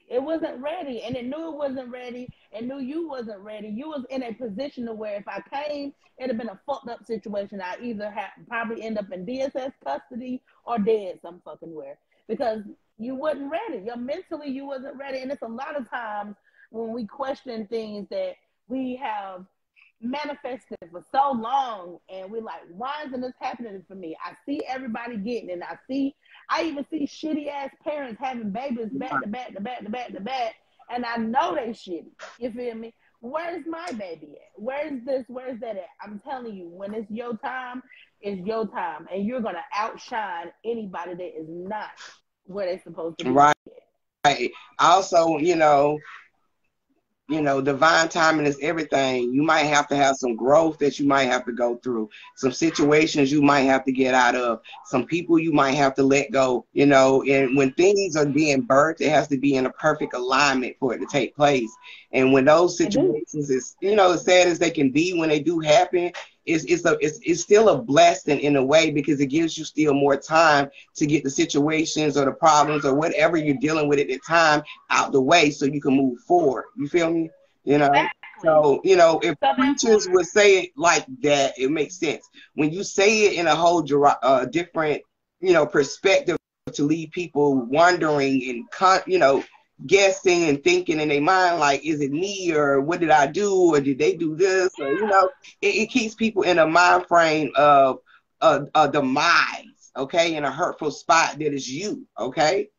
It wasn't ready, and it knew it wasn't ready, and knew you wasn't ready. You was in a position to where if I came, it'd have been a fucked up situation. I either probably end up in DSS custody or dead some fucking where, because you wasn't ready. Mentally, you wasn't ready. And it's a lot of times when we question things that we have manifested for so long, and we're like, why isn't this happening for me? I see everybody getting it. I even see shitty ass parents having babies back to back, and I know they shitty. You feel me? Where's my baby at? Where's this? Where's that at? I'm telling you, when it's your time, it's your time, and you're gonna outshine anybody that is not where they're supposed to be. Right. Also, divine timing is everything. You might have to have some growth that you might have to go through, some situations you might have to get out of, some people you might have to let go, and when things are being birthed, it has to be in a perfect alignment for it to take place. And when those situations is, as sad as they can be, when they do happen, it's still a blessing in a way, because it gives you still more time to get the situations or the problems or whatever you're dealing with at the time out the way, so you can move forward. You feel me? Exactly. So, you know, if So preachers would say it like that, it makes sense. When you say it in a whole different, you know, perspective to leave people wondering and, you know, guessing and thinking in their mind, like, is it me, or what did I do, or did they do this, or, you know, it keeps people in a mind frame of a demise, okay, in a hurtful spot that is you, okay.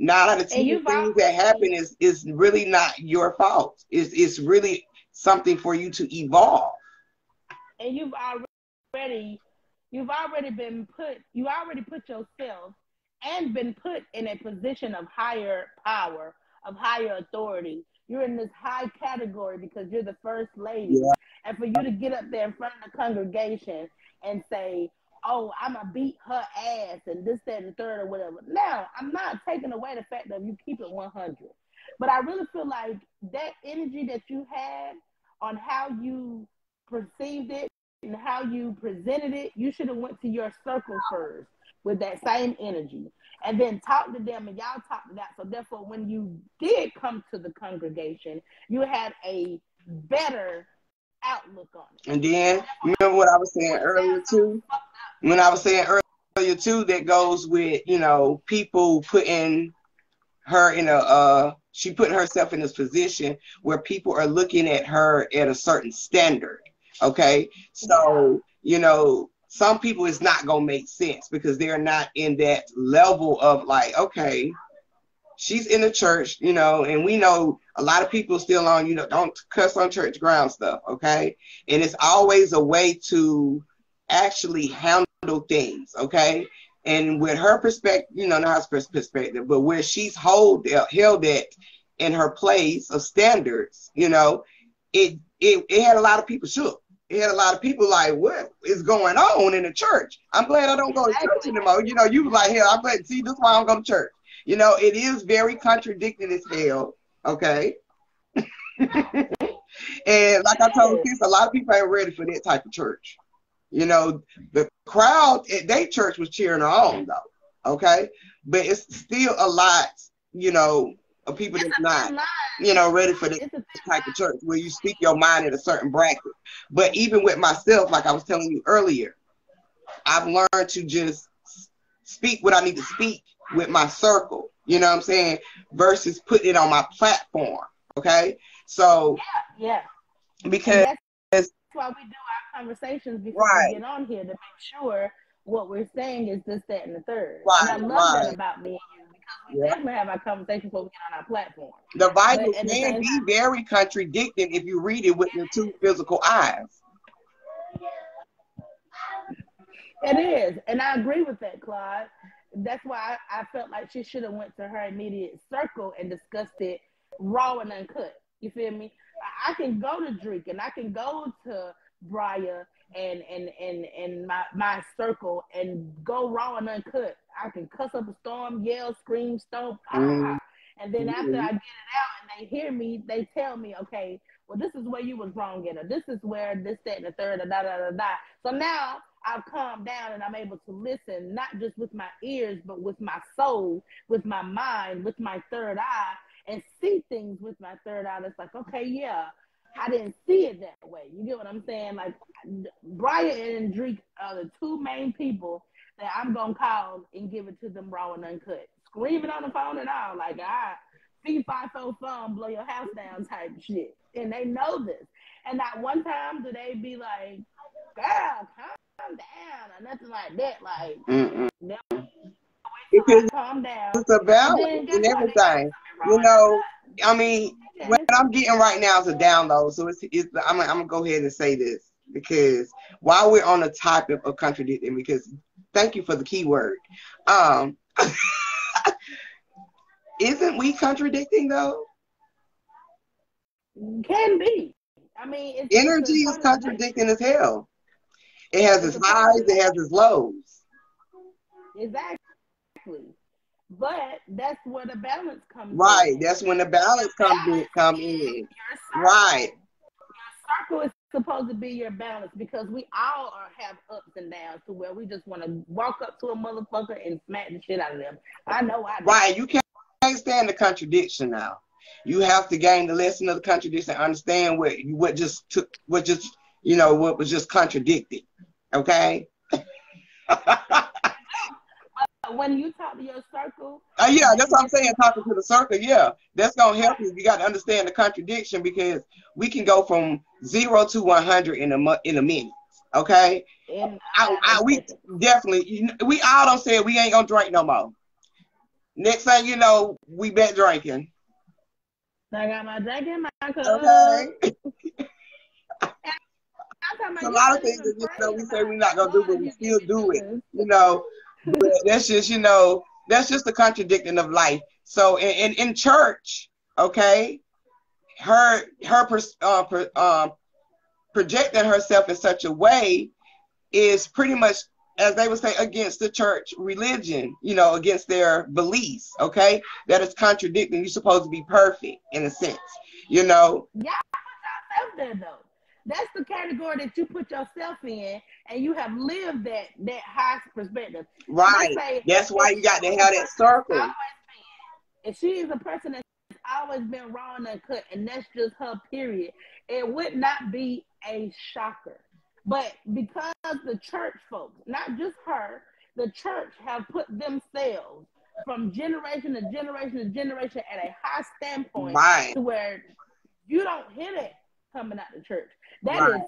9 out of 10 things that happen is really not your fault. It's really something for you to evolve. And you've already put yourself and been put in a position of higher power, of higher authority. You're in this high category because you're the first lady. Yeah. And for you to get up there in front of the congregation and say, oh, I'm going to beat her ass and this, that, and the third or whatever. Now, I'm not taking away the fact that you keep it 100. But I really feel like that energy that you had on how you perceived it and how you presented it, you should have went to your circle first with that same energy and then talk to them, and y'all talked to that. So therefore, when you did come to the congregation, you had a better outlook on it. And then, remember what I was saying earlier too? When I was saying earlier too, that goes with, you know, people putting her in she putting herself in this position where people are looking at her at a certain standard. Okay. So, you know, some people it's not going to make sense because they're not in that level of like, okay, she's in the church, you know, and we know a lot of people still on, you know, don't cuss on church ground stuff. Okay. And it's always a way to actually handle things. Okay. And with her perspective, you know, not her perspective, but where she's held at in her place of standards, you know, it had a lot of people shook. It had a lot of people like, what is going on in the church? I'm glad I don't go to church anymore. You know, you was like, hell, I'm glad. See, this is why I don't go to church. You know, it is very contradicting as hell. Okay. And like I told kids, a lot of people ain't ready for that type of church. You know, the crowd at their church was cheering her on, though. Okay. But it's still a lot, you know, of people that's not, you know, ready for this type of church where you speak your mind in a certain bracket. But even with myself, like I was telling you earlier, I've learned to just speak what I need to speak with my circle, you know what I'm saying, versus putting it on my platform. Okay. So, yeah. Because that's why we do our conversations before we get on here to make sure what we're saying is this, that, and the third. Right, and I love that about me and you because we definitely have our conversations before we get on our platform. The Bible can be very contradicting if you read it with your two physical eyes. It is, and I agree with that, Claude. That's why I felt like she should have went to her immediate circle and discussed it raw and uncut. You feel me? I can go to Drake and I can go to Briar and my circle and go raw and uncut. I can cuss up a storm, yell, scream, stomp, and then after I get it out and they hear me, they tell me, okay, well, this is where you was wrong at, or this is where this, that, and the third, da, da, da, da. So now I've calmed down and I'm able to listen, not just with my ears, but with my soul, with my mind, with my third eye, and see things with my third eye. That's like, okay, yeah, I didn't see it that way. You get what I'm saying? Like, Brian and Drake are the two main people that I'm going to call and give it to them raw and uncut. Screaming on the phone and all, like, see 5-4 phone, blow your house down type shit. And they know this. And not one time do they be like, girl, calm down, or nothing like that. Like, never. Because calm down. it's a balance and everything. You know, I mean, what I'm getting right now is a download. So I'm gonna go ahead and say this because while we're on the topic of contradicting, because thank you for the keyword. Isn't we contradicting though? Can be. I mean, energy is contradicting as hell. It has its highs, it has its lows. Exactly. But that's where the balance comes in. Right. That's when the balance come in. Right. Your circle is supposed to be your balance because we all have ups and downs to where we just want to walk up to a motherfucker and smack the shit out of them. I know I do. Right. You can't stand the contradiction now. You have to gain the lesson of the contradiction and understand what was just contradicted. Okay. When you talk to your circle, yeah, that's what I'm saying. Talking to the circle, yeah, that's gonna help you. You got to understand the contradiction, because we can go from 0 to 100 in a minute. Okay. We definitely, we all don't say we ain't gonna drink no more. Next thing you know, we back drinking. I got my drink in my cup. Okay. A lot of things that we say we're not gonna do, but we still do it. But that's just that's just the contradicting of life. So in church, okay, her projecting herself in such a way is pretty much, as they would say, against the church religion, against their beliefs, okay? That is contradicting. You're supposed to be perfect in a sense, Yeah, put yourself there, though. That's the category that you put yourself in, and you have lived that high perspective. Right. That's why you got to have that circle. If she is a person that's always been raw and uncut, and that's just her period, it would not be a shocker. But because the church folks, not just her, the church have put themselves from generation to generation to generation at a high standpoint, right, to where you don't hear it coming out the church. That is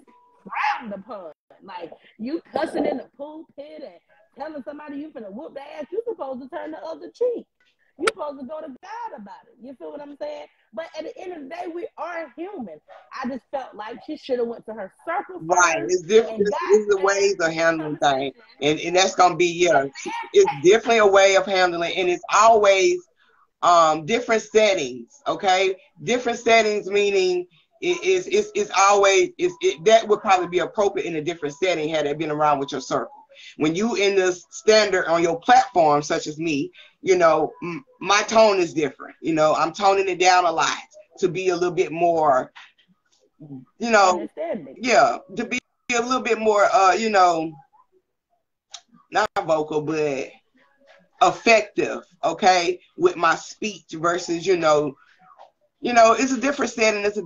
frowned upon. Like, you cussing in the pulpit and telling somebody you finna whoop their ass, you're supposed to turn the other cheek. You're supposed to go to God about it. You feel what I'm saying? But at the end of the day, we are human. I just felt like she should have went to her circle first. Right. It's different. It's the ways of handling things. And that's going to be, it's definitely a way of handling. And it's always different settings, okay? Different settings, meaning it's always, that would probably be appropriate in a different setting had it been around with your circle. When you in the standard on your platform, such as me, my tone is different. I'm toning it down a lot to be a little bit more, to be a little bit more, not vocal, but effective, okay, with my speech versus, it's a different setting. It's a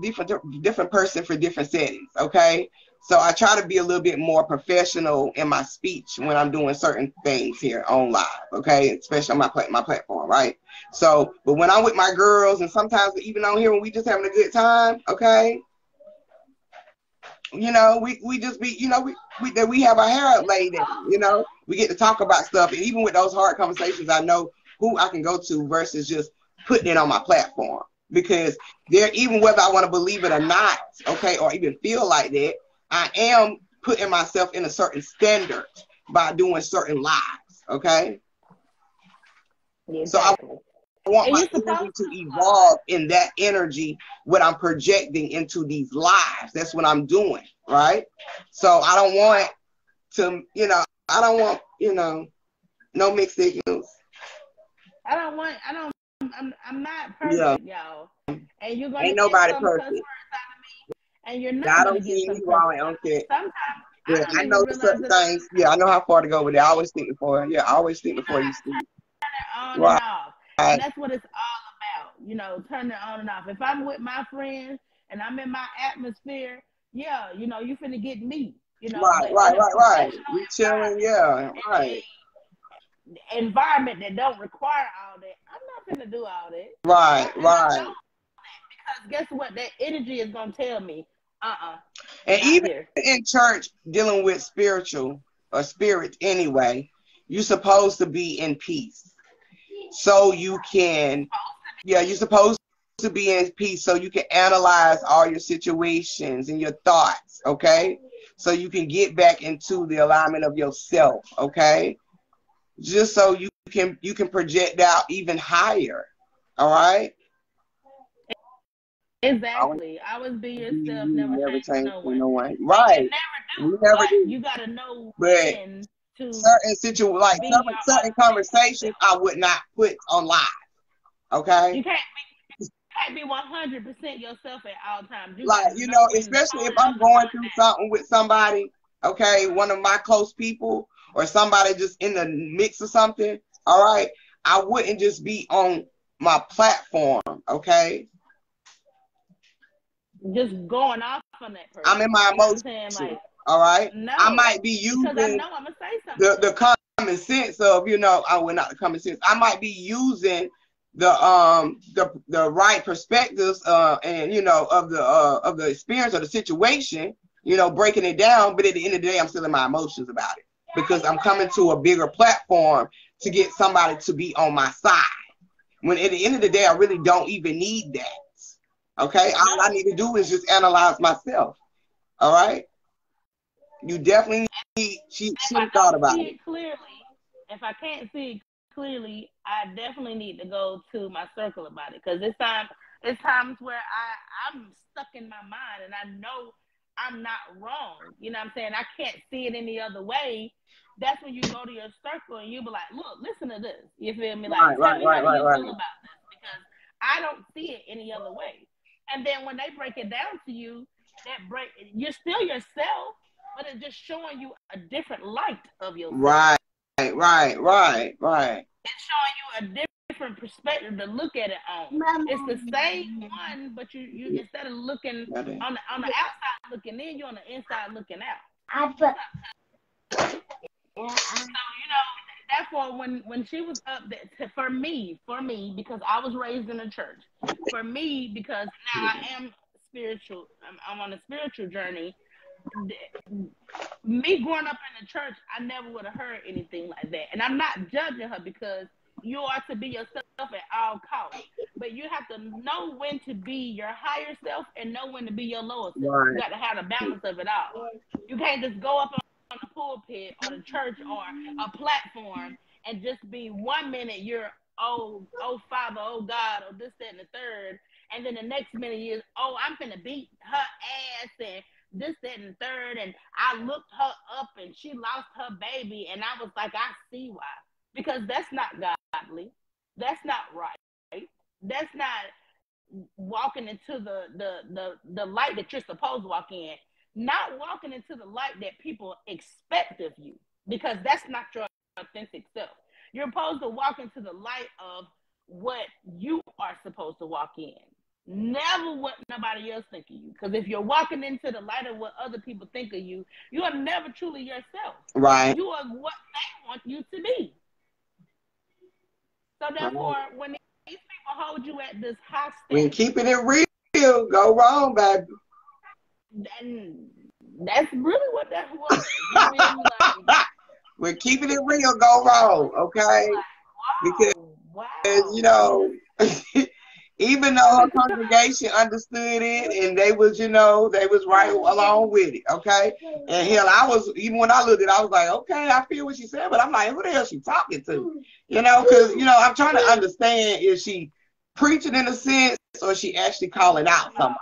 different person for different settings, okay? So I try to be a little bit more professional in my speech when I'm doing certain things here on live, okay? Especially on my platform, right? So, but when I'm with my girls, and sometimes even on here when we just having a good time, okay? We just be, we have our hair up laid down, we get to talk about stuff. And even with those hard conversations, I know who I can go to versus just putting it on my platform. Because even whether I want to believe it or not, okay, or even feel like that, I am putting myself in a certain standard by doing certain lives, okay? Exactly. So I want my energy to evolve in that energy, what I'm projecting into these lives. That's what I'm doing, right? So I don't want to, no mixed signals. I'm not perfect, y'all. And you're gonna ain't nobody get some perfect. Cuss words out of me, and you're not I gonna don't get see some me wrong. I don't care. Sometimes I know certain things. Yeah, I know how far to go with it. I always think before. Yeah, I always think before you speak. On and off. And that's what it's all about. Turn it on and off. If I'm with my friends and I'm in my atmosphere, you finna get me. Right. We chilling, yeah, right. Environment that don't require all that, I'm not gonna do all that. Right. Because guess what? That energy is gonna tell me, And even in church, dealing with spiritual or spirit anyway, you're supposed to be in peace. So you can, you're supposed to be in peace so you can analyze all your situations and your thoughts, okay? So you can get back into the alignment of yourself, okay? Just so you can project out even higher, all right? Exactly. Always be yourself. Never change for no one. Right. You never do. You gotta know when to certain conversations I would not put on live. Okay. You can't be 100% yourself at all times. Especially if I'm going through something with somebody, okay, one of my close people or somebody just in the mix of something, all right, I wouldn't just be on my platform, okay? just going off on that person. I'm in my emotions. Like, all right. No, I might be using because I know I'm gonna say something. The common sense of, you know, well, not the common sense. I might be using the right perspectives and, you know, of the experience or the situation, you know, breaking it down. But at the end of the day, I'm still in my emotions about it because I'm coming to a bigger platform to get somebody to be on my side. When at the end of the day, I really don't even need that. Okay, all I need to do is just analyze myself. All right, you definitely need. She thought about it clearly. If I can't see it clearly, I definitely need to go to my circle about it because it's times where I'm stuck in my mind and I know I'm not wrong. You know what I'm saying? I can't see it any other way. That's when you go to your circle and you be like, look, listen to this. You feel me? Like, tell me how you feel about this because I don't see it any other way. And then when they break it down to you, you're still yourself, but it's just showing you a different light of yourself. Right. It's showing you a different perspective to look at it on. It's the same one, but you instead of looking on the outside looking in, you're on the inside looking out. So, you know, therefore, when she was up there, for me, because I was raised in a church, for me, because now I am spiritual, I'm on a spiritual journey. Me growing up in the church, I never would have heard anything like that. And I'm not judging her because you are to be yourself at all costs. But you have to know when to be your higher self and know when to be your lower self. Right. You got to have a balance of it all. You can't just go up on the pulpit or the church or a platform and just be 1 minute you're oh Father, oh God, or this, that, and the third. And then the next minute is, oh, I'm finna beat her ass and this, that, and the third, and I looked her up and she lost her baby, and I was like, I see why. Because that's not godly. That's not right. That's not walking into the light that you're supposed to walk in. Not walking into the light that people expect of you. Because that's not your authentic self. You're supposed to walk into the light of what you are supposed to walk in. Never what nobody else think of you. Because if you're walking into the light of what other people think of you, you are never truly yourself. Right. You are what they want you to be. So therefore, when these people hold you at this high standard, when keeping it real go wrong, baby. And that's really what that was. Like, when keeping it real go wrong, okay? Like, because you know. Even though her congregation understood it and they was, you know, they was right along with it, okay? And hell, I was, even when I looked at it, I was like, okay, I feel what she said, but I'm like, who the hell she talking to? You know, because, you know, I'm trying to understand, is she preaching in a sense or is she actually calling out somebody?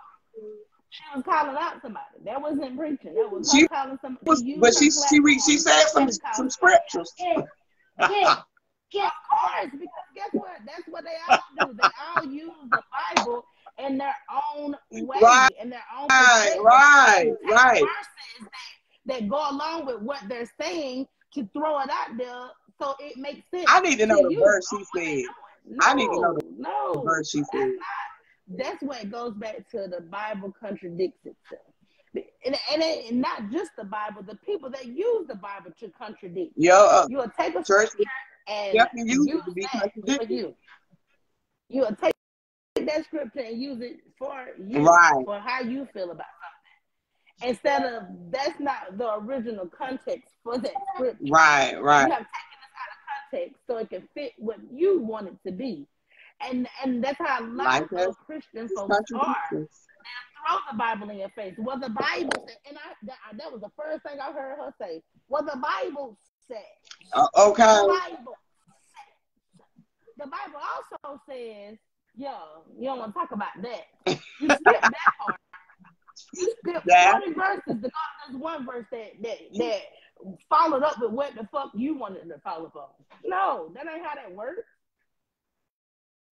She was calling out somebody. That wasn't preaching. That was her calling somebody. But she said some scriptures. Of course, because guess what? That's what they all do. They all use the Bible in their own way, in their own perspective. Right. Verses that go along with what they're saying to throw it out there so it makes sense. I need to know the verse she said. I need to know the verse she said. That's where it goes back to the Bible contradicts itself. And not just the Bible, the people that use the Bible to contradict. You'll take a church and use that for you. You'll take that scripture and use it for you, for how you feel about something. Instead of, that's not the original context for that scripture. Right. You have taken this out of context so it can fit what you want it to be. And that's how a lot of Christian folks are. They'll throw the Bible in your face. Well, the Bible said, and that was the first thing I heard her say. Well, the Bible said. Okay. The Bible also says, yo, you don't want to talk about that. You skip that part. You skip 40 verses to go to this one verse that followed up with what the fuck you wanted to follow up on. No, that ain't how that works.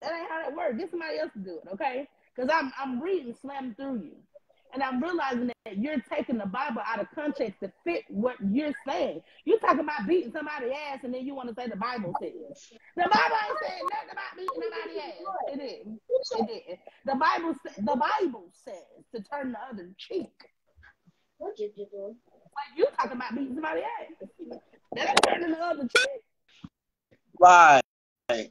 That ain't how that works. Get somebody else to do it, okay? Because I'm reading slam through you. And I'm realizing that you're taking the Bible out of context to fit what you're saying. You're talking about beating somebody's ass, and then you want to say the Bible says. The Bible ain't saying nothing about beating nobody's ass. It didn't. It didn't. The Bible says to turn the other cheek. What you doing? Like you talking about beating somebody's ass. That ain't turning the other cheek. Right. That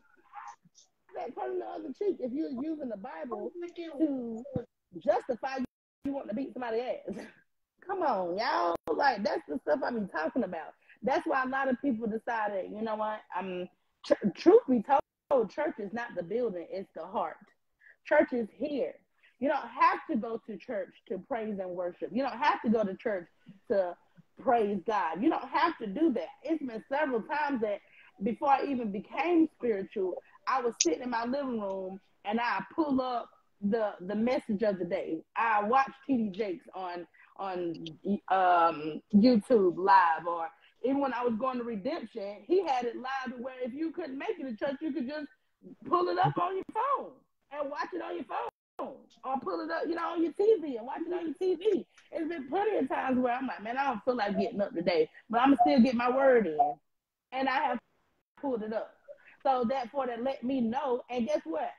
turning the other cheek. If you're using the Bible to justify you want to beat somebody's ass. Come on, y'all. Like, that's the stuff I be talking about. That's why a lot of people decided, you know what? Truth be told, church is not the building, it's the heart. Church is here. You don't have to go to church to praise and worship. You don't have to go to church to praise God. You don't have to do that. It's been several times that before I even became spiritual, I was sitting in my living room and I pull up the message of the day. I watch TD Jakes on YouTube live, or even when I was going to Redemption, he had it live where if you couldn't make it to church, you could just pull it up on your phone and watch it on your phone, or pull it up, on your TV and watch it on your TV. It's been plenty of times where I'm like, man, I don't feel like getting up today, but I'm gonna still get my word in, and I have pulled it up. So therefore, that let me know. And guess what?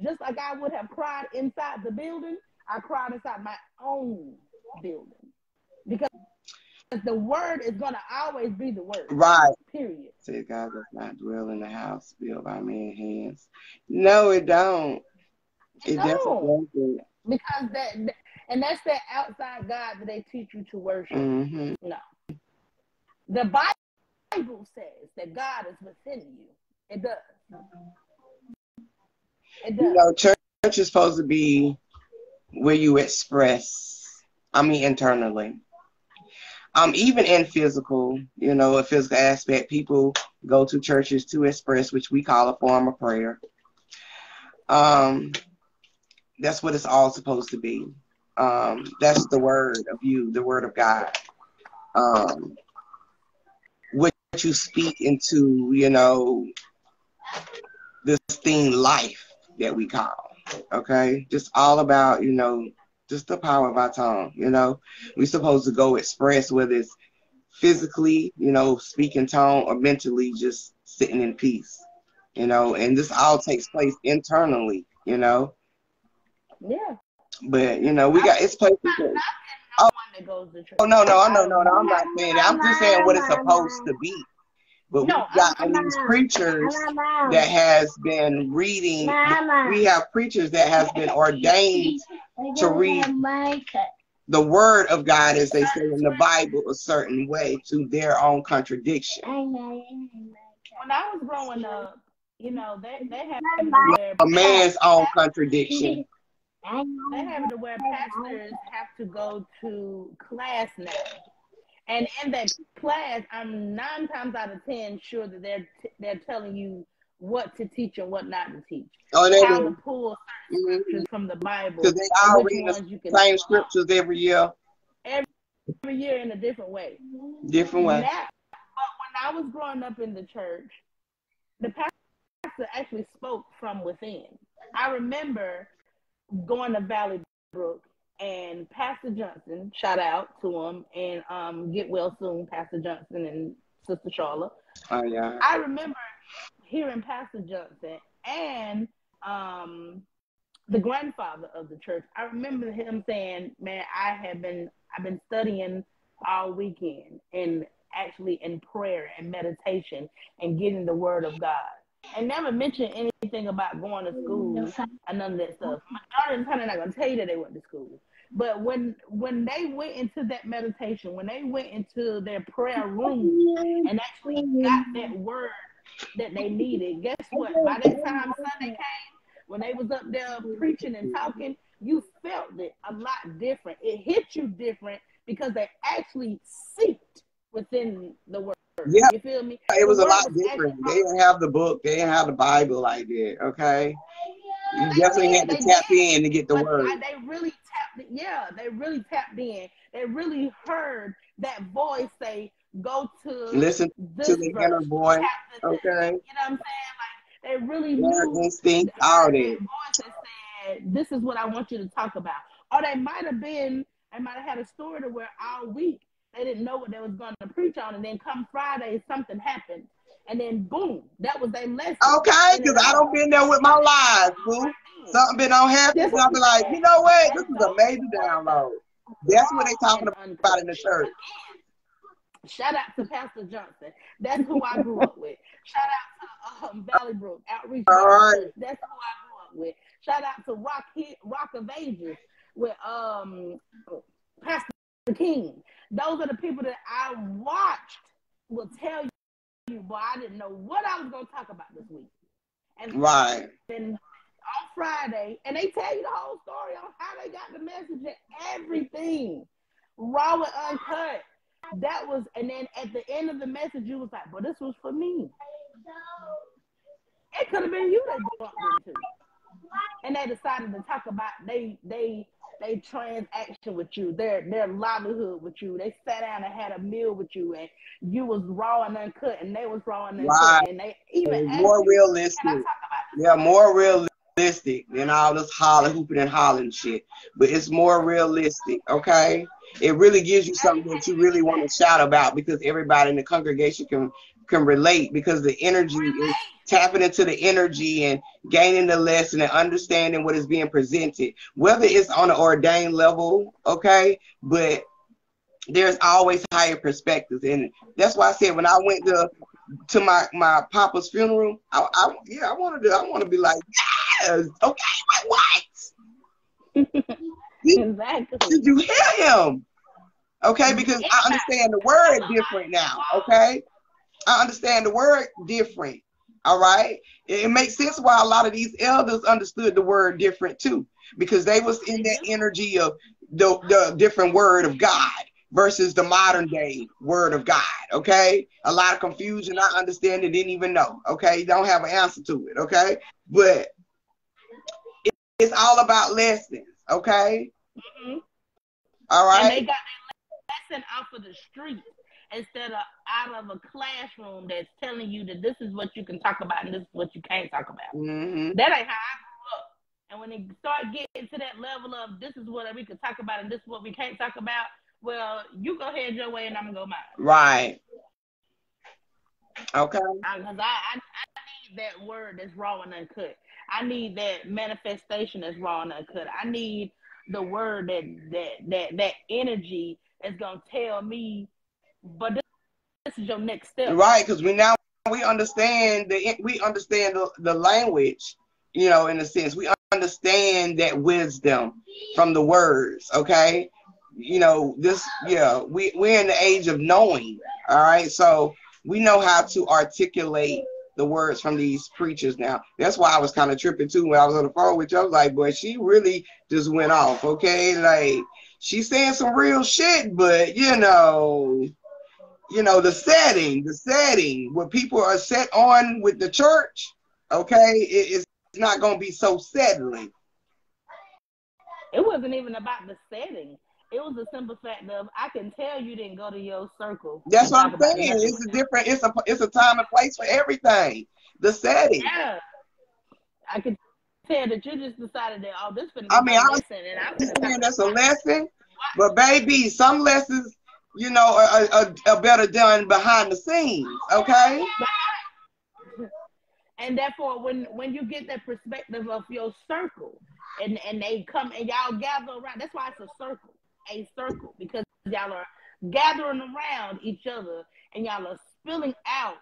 Just like I would have cried inside the building, I cried inside my own building. Because the word is going to always be the word. Right. Period. Says God does not dwell in the house built by men's hands. No, it don't. It definitely doesn't. Because that's that outside God that they teach you to worship. Mm-hmm. No. The Bible says that God is within you. It does. It does. Church is supposed to be where you express, internally. Even in physical, a physical aspect, people go to churches to express, which we call a form of prayer. That's what it's all supposed to be. That's the word of you, the word of God. What you speak into, this thing life that we call, okay? Just all about, just the power of our tongue, We're supposed to go express, whether it's physically, speaking tongue, or mentally just sitting in peace, and this all takes place internally, Yeah. But, we got, it's places that, no, I'm not saying that. I'm just saying what it's supposed to be. But we've got these preachers that has been reading. We have preachers that has been ordained to read the word of God, as they say in the Bible, a certain way to their own contradiction. When I was growing up, they have to wear a man's own contradiction. They have to where pastors have to go to class now. And in that class, I'm 9 times out of 10 sure that they're telling you what to teach and what not to teach. How to pull certain scriptures from the Bible. Because they all read the same scriptures every year. Every year in a different way. Different way. But when I was growing up in the church, the pastor actually spoke from within. I remember going to Valley Brook, and Pastor Johnson, shout out to him, and get well soon, Pastor Johnson and Sister Charlotte. Oh, yeah. I remember hearing Pastor Johnson and the grandfather of the church. I remember him saying, man, I've been studying all weekend, and actually in prayer and meditation and getting the word of God. And never mentioned anything about going to school and none of that stuff. Majority of the time, they're not going to tell you that they went to school. But when they went into that meditation, when they went into their prayer room and actually got that word that they needed, guess what? By that time Sunday came, when they was up there preaching and talking, you felt it a lot different. It hit you different because they actually seeked within the word. Yeah, you feel me? It was a lot different. They didn't have the book. They didn't have the Bible like that. Okay, you definitely had to tap in to get the word. They really tapped. Yeah, they really tapped in. They really heard that voice say, "Go to listen to the inner voice." Okay, you know what I'm saying? Like they really knew instinct, all that. Voice that said, "This is what I want you to talk about." Or they might have had a story to where all week they didn't know what they was going to preach on, and then come Friday something happened, and then boom, that was their lesson. Okay, because I don't been there with my lives, boo. Something been on happen, and I'll be like, you know what? This is a major download. That's what they talking about in the church. Shout out to Pastor Johnson. That's who I grew up with. Shout out to Valley Brook Outreach. All right. That's who I grew up with. Shout out to Rock of Ages with Pastor King. Those are the people that I watched will tell you, boy, I didn't know what I was going to talk about this week. And then on Friday, and they tell you the whole story on how they got the message and everything, raw and uncut. That was, and then at the end of the message, you was like, "But this was for me." It could have been you they bumped into, and they decided to talk about they transaction with you, their livelihood with you. They sat down and had a meal with you, and you was raw and uncut, and they was raw and uncut, and they even more realistic. Yeah, more realistic than all this hooping and hollering shit. But it's more realistic, okay? It really gives you something that you really want to shout about, because everybody in the congregation can relate, because the energy is tapping into the energy and gaining the lesson and understanding what is being presented, whether it's on an ordained level, okay? But there's always higher perspectives, and that's why I said when I went to my papa's funeral, I want to be like, yes, okay, what? Exactly. Did you hear him? Okay, because I understand the word different now. Okay, I understand the word different. All right, it makes sense why a lot of these elders understood the word different too, because they was in that energy of the different word of God versus the modern day word of God. Okay, a lot of confusion. I understand it, didn't even know. Okay, don't have an answer to it. Okay, but it's all about lessons. Okay. Mm-hmm. All right. And they got their lesson off of the street instead of out of a classroom that's telling you that this is what you can talk about and this is what you can't talk about. Mm-hmm. That ain't how I grew up. And when they start getting to that level of this is what we can talk about and this is what we can't talk about, well, you go ahead your way and I'm gonna go mine. Right. Okay. Because I need that word that's raw and uncut. I need that manifestation that's raw and uncut. I need the word that energy is gonna tell me, but this is your next step. Right, because we understand the language, in a sense. We understand that wisdom from the words, okay? We're in the age of knowing, all right? So we know how to articulate the words from these preachers now. That's why I was kind of tripping too when I was on the phone with you. I was like, boy, she really just went off, okay? Like, she's saying some real shit, but the setting where people are set on with the church, okay, it's not going to be so settling. It wasn't even about the setting. It was a simple fact of I can tell you didn't go to your circle. That's what I'm saying. It's a time and place for everything. The setting. Yeah. I could tell that you just decided that this finna be a lesson, and I'm saying that's a lesson, but baby, some lessons, are better done behind the scenes, okay? And therefore, when you get that perspective of your circle, and they come and y'all gather around, that's why it's a circle, because y'all are gathering around each other and y'all are spilling out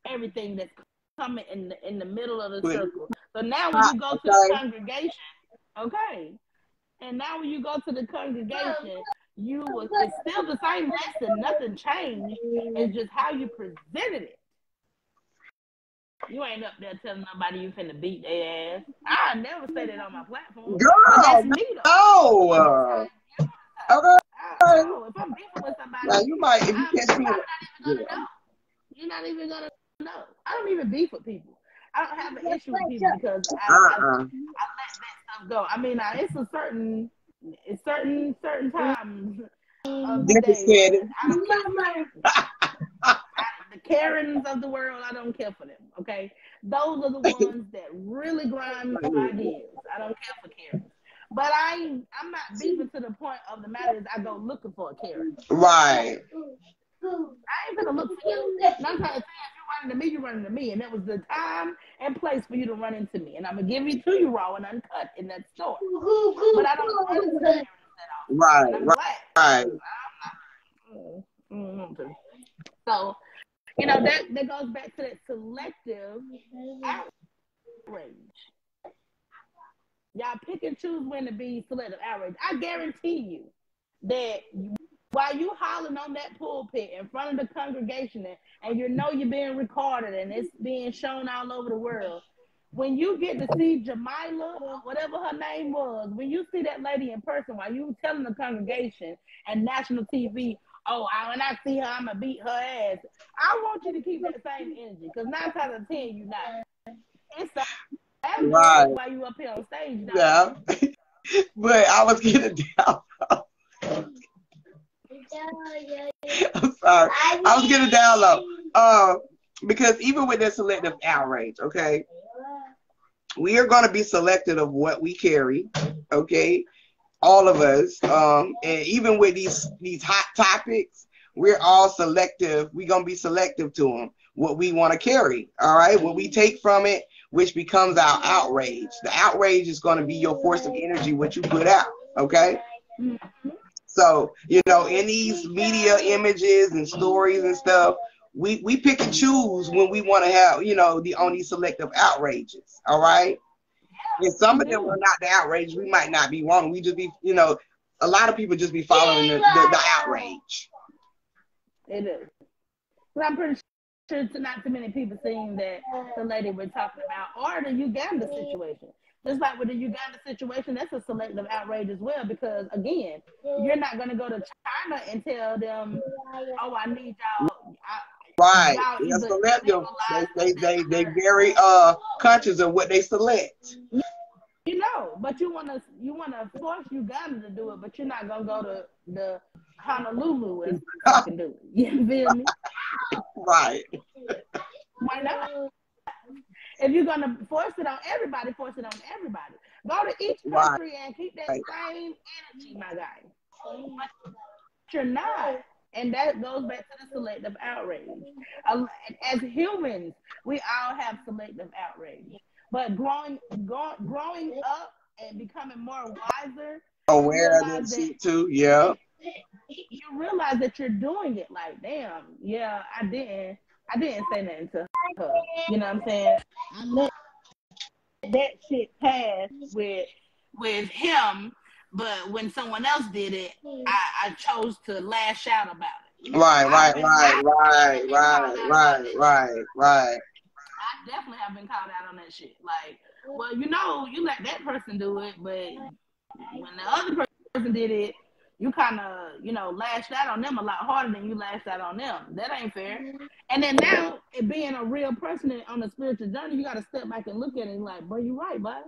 everything that's coming in the middle of the circle. So now when you go to the congregation, okay, and now when you go to the congregation, it's still the same lesson, nothing changed. It's just how you presented it. You ain't up there telling nobody you finna beat their ass. I never say that on my platform. Girl, but that's me though. No. Okay. If I'm beefing with somebody, now you might, if you catch me, you're not even gonna know. I don't even beef with people. I don't have an issue with people because I let that stuff go. I mean, it's certain times of the day. I don't care for the Karens of the world, I don't care for them. Okay, those are the ones that really grind my ideas. I don't care for Karens. But I'm not beefing to the point of the matter is I go looking for a character. Right. I ain't gonna look for you. Nine times out of 10, if you running to me, you running to me, and that was the time and place for you to run into me, and I'm gonna give it to you raw and uncut in that store. But I don't run into the characters that often. Right. And I'm glad. Right. So, you know, that goes back to that selective outrage. Y'all pick and choose when to be selective outrage. I guarantee you that while you hollering on that pulpit in front of the congregation and you know you're being recorded and it's being shown all over the world, when you get to see Jamila, whatever her name was, when you see that lady in person while you telling the congregation and national TV, when I see her, I'm going to beat her ass. I want you to keep that same energy because 9 times out of 10, you're not. It's Right. While you up here on stage, dog. Yeah. But I was getting down. I'm sorry. I was getting down low. Because even with this selective outrage, okay, we are going to be selective of what we carry, okay, all of us. And even with these hot topics, we're all selective. We're going to be selective to them, what we want to carry, all right, what we take from it, which becomes our outrage. The outrage is going to be your force of energy, what you put out, okay? So, you know, in these media images and stories and stuff, we pick and choose when we want to have, you know, on these selective outrages, all right? And some of them are not the outrage. We might not be wrong. We just be, you know, a lot of people just be following the outrage. It is. Well, I'm pretty sure not too many people seeing that the lady we're talking about, or the Uganda situation. Just like with the Uganda situation, that's a selective outrage as well, because again, you're not going to go to China and tell them, oh, I need y'all. Right. It's selective. They very conscious of what they select. You know, but you wanna force Uganda to do it, but you're not gonna go to the Honolulu and fucking do it. You feel me? Right. Why not? If you're gonna force it on everybody, force it on everybody. Go to each country and keep that same energy, my guy. But you're not. And that goes back to the selective outrage. As humans, we all have selective outrage. But growing up and becoming more wiser, aware of that too, yeah. You realize that you're doing it like, damn, yeah, I didn't say nothing to her. You know what I'm saying? I let that shit pass with him. But when someone else did it, I chose to lash out about it. Right. I definitely have been called out on that shit. Like, well, you know, you let that person do it, but when the other person did it, you kind of, you know, lashed out on them a lot harder than you lashed out on them. That ain't fair. And then now, it being a real person on the spiritual journey, you got to step back and look at it and like, boy, you right, bud.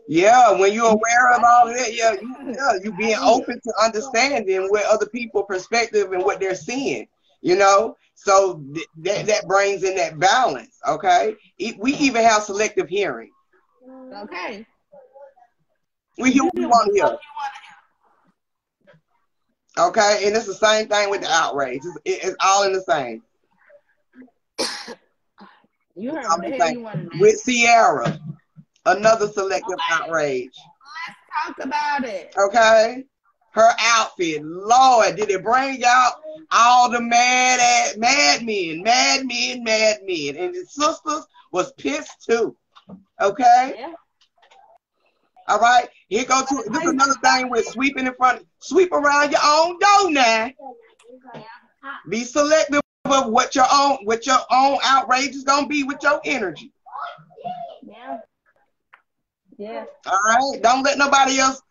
Yeah, when you're aware of all of that, you being open to understanding what other people's perspective and what they're seeing, you know? So that brings in that balance, okay? We even have selective hearing. Okay. We hear what we want to hear. Okay, and it's the same thing with the outrage. It's all in the same. You heard what the hell you wanted to with Sierra, another selective outrage. Let's talk about it. Okay, her outfit, Lord, did it bring out all the mad men, and his sisters was pissed too. Okay. Yeah. All right, here goes to this is another thing with sweeping in front, sweep around your own door now. Be selective of what your own outrage is gonna be with your energy. Yeah. All right, don't let nobody else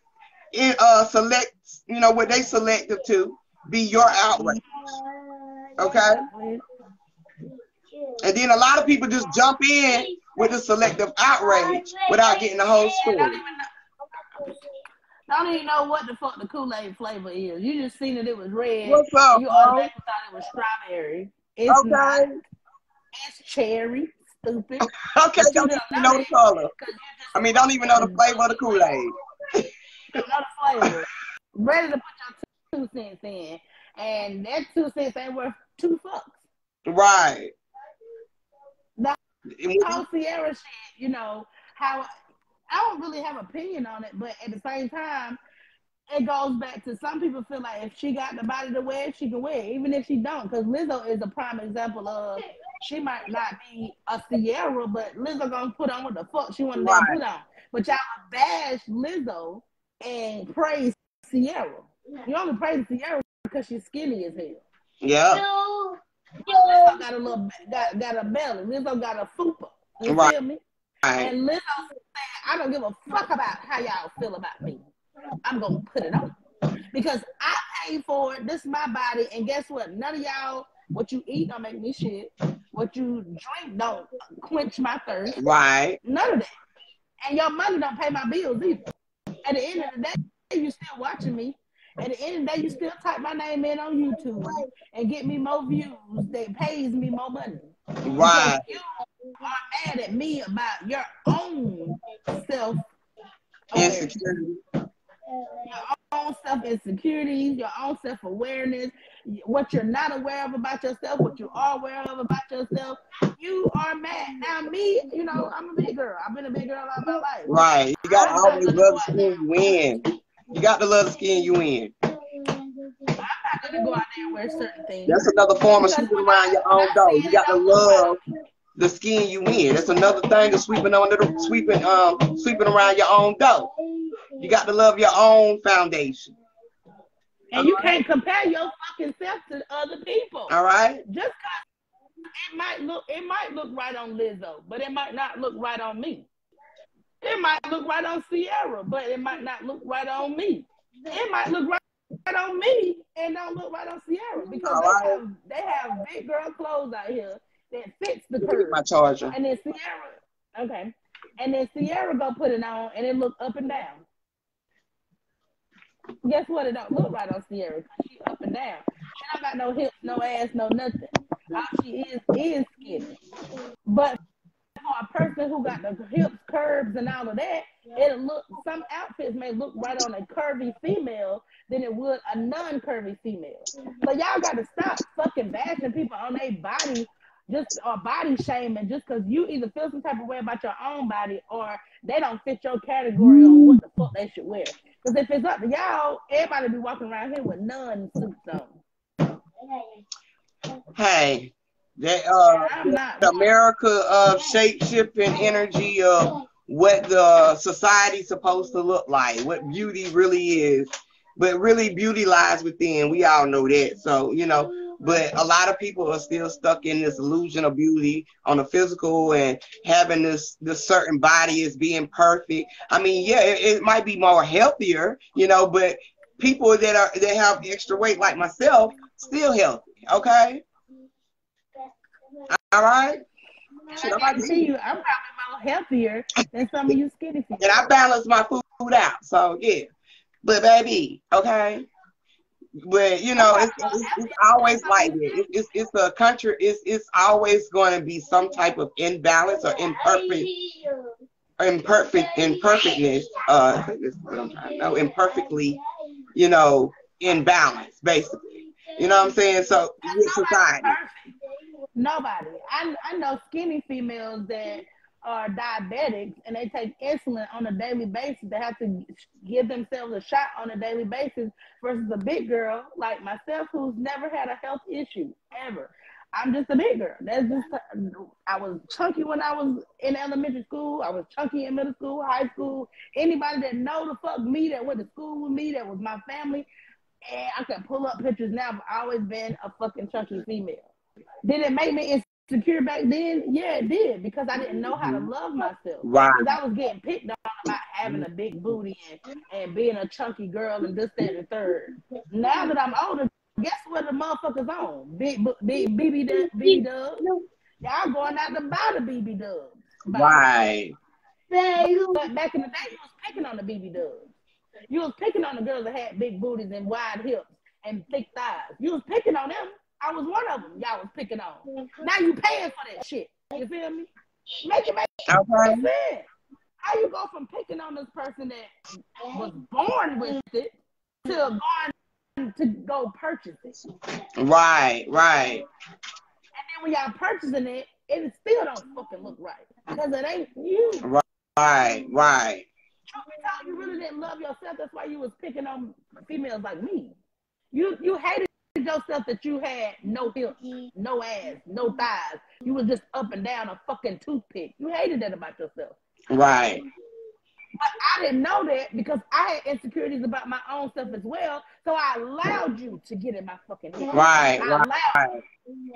select, you know, what they selective to be your outrage. Okay. And then a lot of people just jump in with a selective outrage without getting the whole story. Don't even know what the fuck the Kool-Aid flavor is. You just seen that it was red. What's up, and you automatically thought it was strawberry. It's not. It's cherry. Stupid. Okay, don't even know the color. I mean, don't even know the flavor of the Kool-Aid. don't know the flavor. Ready to put your 2 cents in, and that 2 cents ain't worth 2 fucks. Right. The whole Sierra shit, you know, how I don't really have an opinion on it, but at the same time, it goes back to some people feel like if she got the body to wear it, she can wear it, even if she don't. Because Lizzo is a prime example of she might not be a Sierra, but Lizzo gonna put on what the fuck she want to put on. But y'all bash Lizzo and praise Sierra. You only praise Sierra because she's skinny as hell. Yeah. Lizzo got a little got a belly. Lizzo got a fupa. You feel me? Right. And Lizzo said, I don't give a fuck about how y'all feel about me. I'm gonna put it on because I paid for it. This is my body, and guess what? None of y'all, what you eat don't make me shit. What you drink don't quench my thirst. Right. None of that. And your money don't pay my bills either. At the end of the day, you still watching me. At the end of the day, you still type my name in on YouTube and get me more views that pays me more money. Right. Because you are mad at me about your own self insecurity. Your own self-insecurities, your own self-awareness, what you're not aware of about yourself, what you are aware of about yourself. You are mad. Now me, you know, I'm a big girl. I've been a big girl all my life. Right. You got to always love the skin you in. You got to love the skin you in. I'm not going to go out there and wear certain things. That's another form of sweeping around your own door. You got to love the skin you in. That's another thing of sweeping around your own door. You got to love your own foundation. And you can't compare your fucking self to other people. All right. Just because it might look right on Lizzo, but it might not look right on me. It might look right on Sierra, but it might not look right on me. It might look right on me and don't look right on Sierra because they have big girl clothes out here that fits the curve. My charger. And then Sierra go put it on and it look up and down. Guess what? It don't look right on Sierra because she up and down. She don't got no hips, no ass, no nothing. All she is skinny. But for a person who got the hips, curves, and all of that, some outfits may look right on a curvy female than it would a non-curvy female. So y'all got to stop fucking bashing people on their body or body shaming just because you either feel some type of way about your own body or they don't fit your category on what the fuck they should wear. Because if it's up to y'all, everybody be walking around here with none suits on. Hey, the America shape-shifting energy of what the society's supposed to look like, what beauty really is. But really, beauty lies within. We all know that. So, you know, but a lot of people are still stuck in this illusion of beauty on the physical and having this certain body as being perfect. I mean, yeah, it might be more healthier, you know, but people that have extra weight like myself still healthy. Okay. All right. Shit, I see you. I'm probably more healthier than some of you skinny people. And I balance my food out. So yeah. But baby, okay. But you know, it's always like that. It's a country. It's always going to be some type of imbalance or imperfectness. I think that's what I'm trying to know. Imperfectly, you know, in balance, basically. You know what I'm saying? So with society. Nobody. I know skinny females that are diabetics and they take insulin on a daily basis. They have to give themselves a shot on a daily basis versus a big girl like myself who's never had a health issue ever. I'm just a big girl. I was chunky when I was in elementary school. I was chunky in middle school, high school. Anybody that know the fuck me, that went to school with me, that was my family, and I can pull up pictures now. I've always been a fucking chunky female. Did it make me insecure back then? Yeah, it did, because I didn't know how to love myself. Right. Because I was getting picked on about having a big booty and being a chunky girl and this, that, and the third. Now that I'm older, guess what the motherfuckers on? Big BB dubs. Y'all going out to buy the BB dubs. Right. But back in the day, you was picking on the BB dubs. You was picking on the girls that had big booties and wide hips and thick thighs. You was picking on them. I was one of them y'all was picking on. Now you paying for that shit. You feel me? Make sense. How you go from picking on this person that was born with it to going to go purchase it? Right, right. And then when y'all purchasing it, it still don't fucking look right because it ain't you. Right, right. Truth be told, you really didn't love yourself. That's why you was picking on females like me. You hated yourself that you had no hips, no ass, no thighs. You was just up and down a fucking toothpick. You hated that about yourself. Right. But I didn't know that because I had insecurities about my own stuff as well. So I allowed you to get in my fucking head. Right, I allowed you.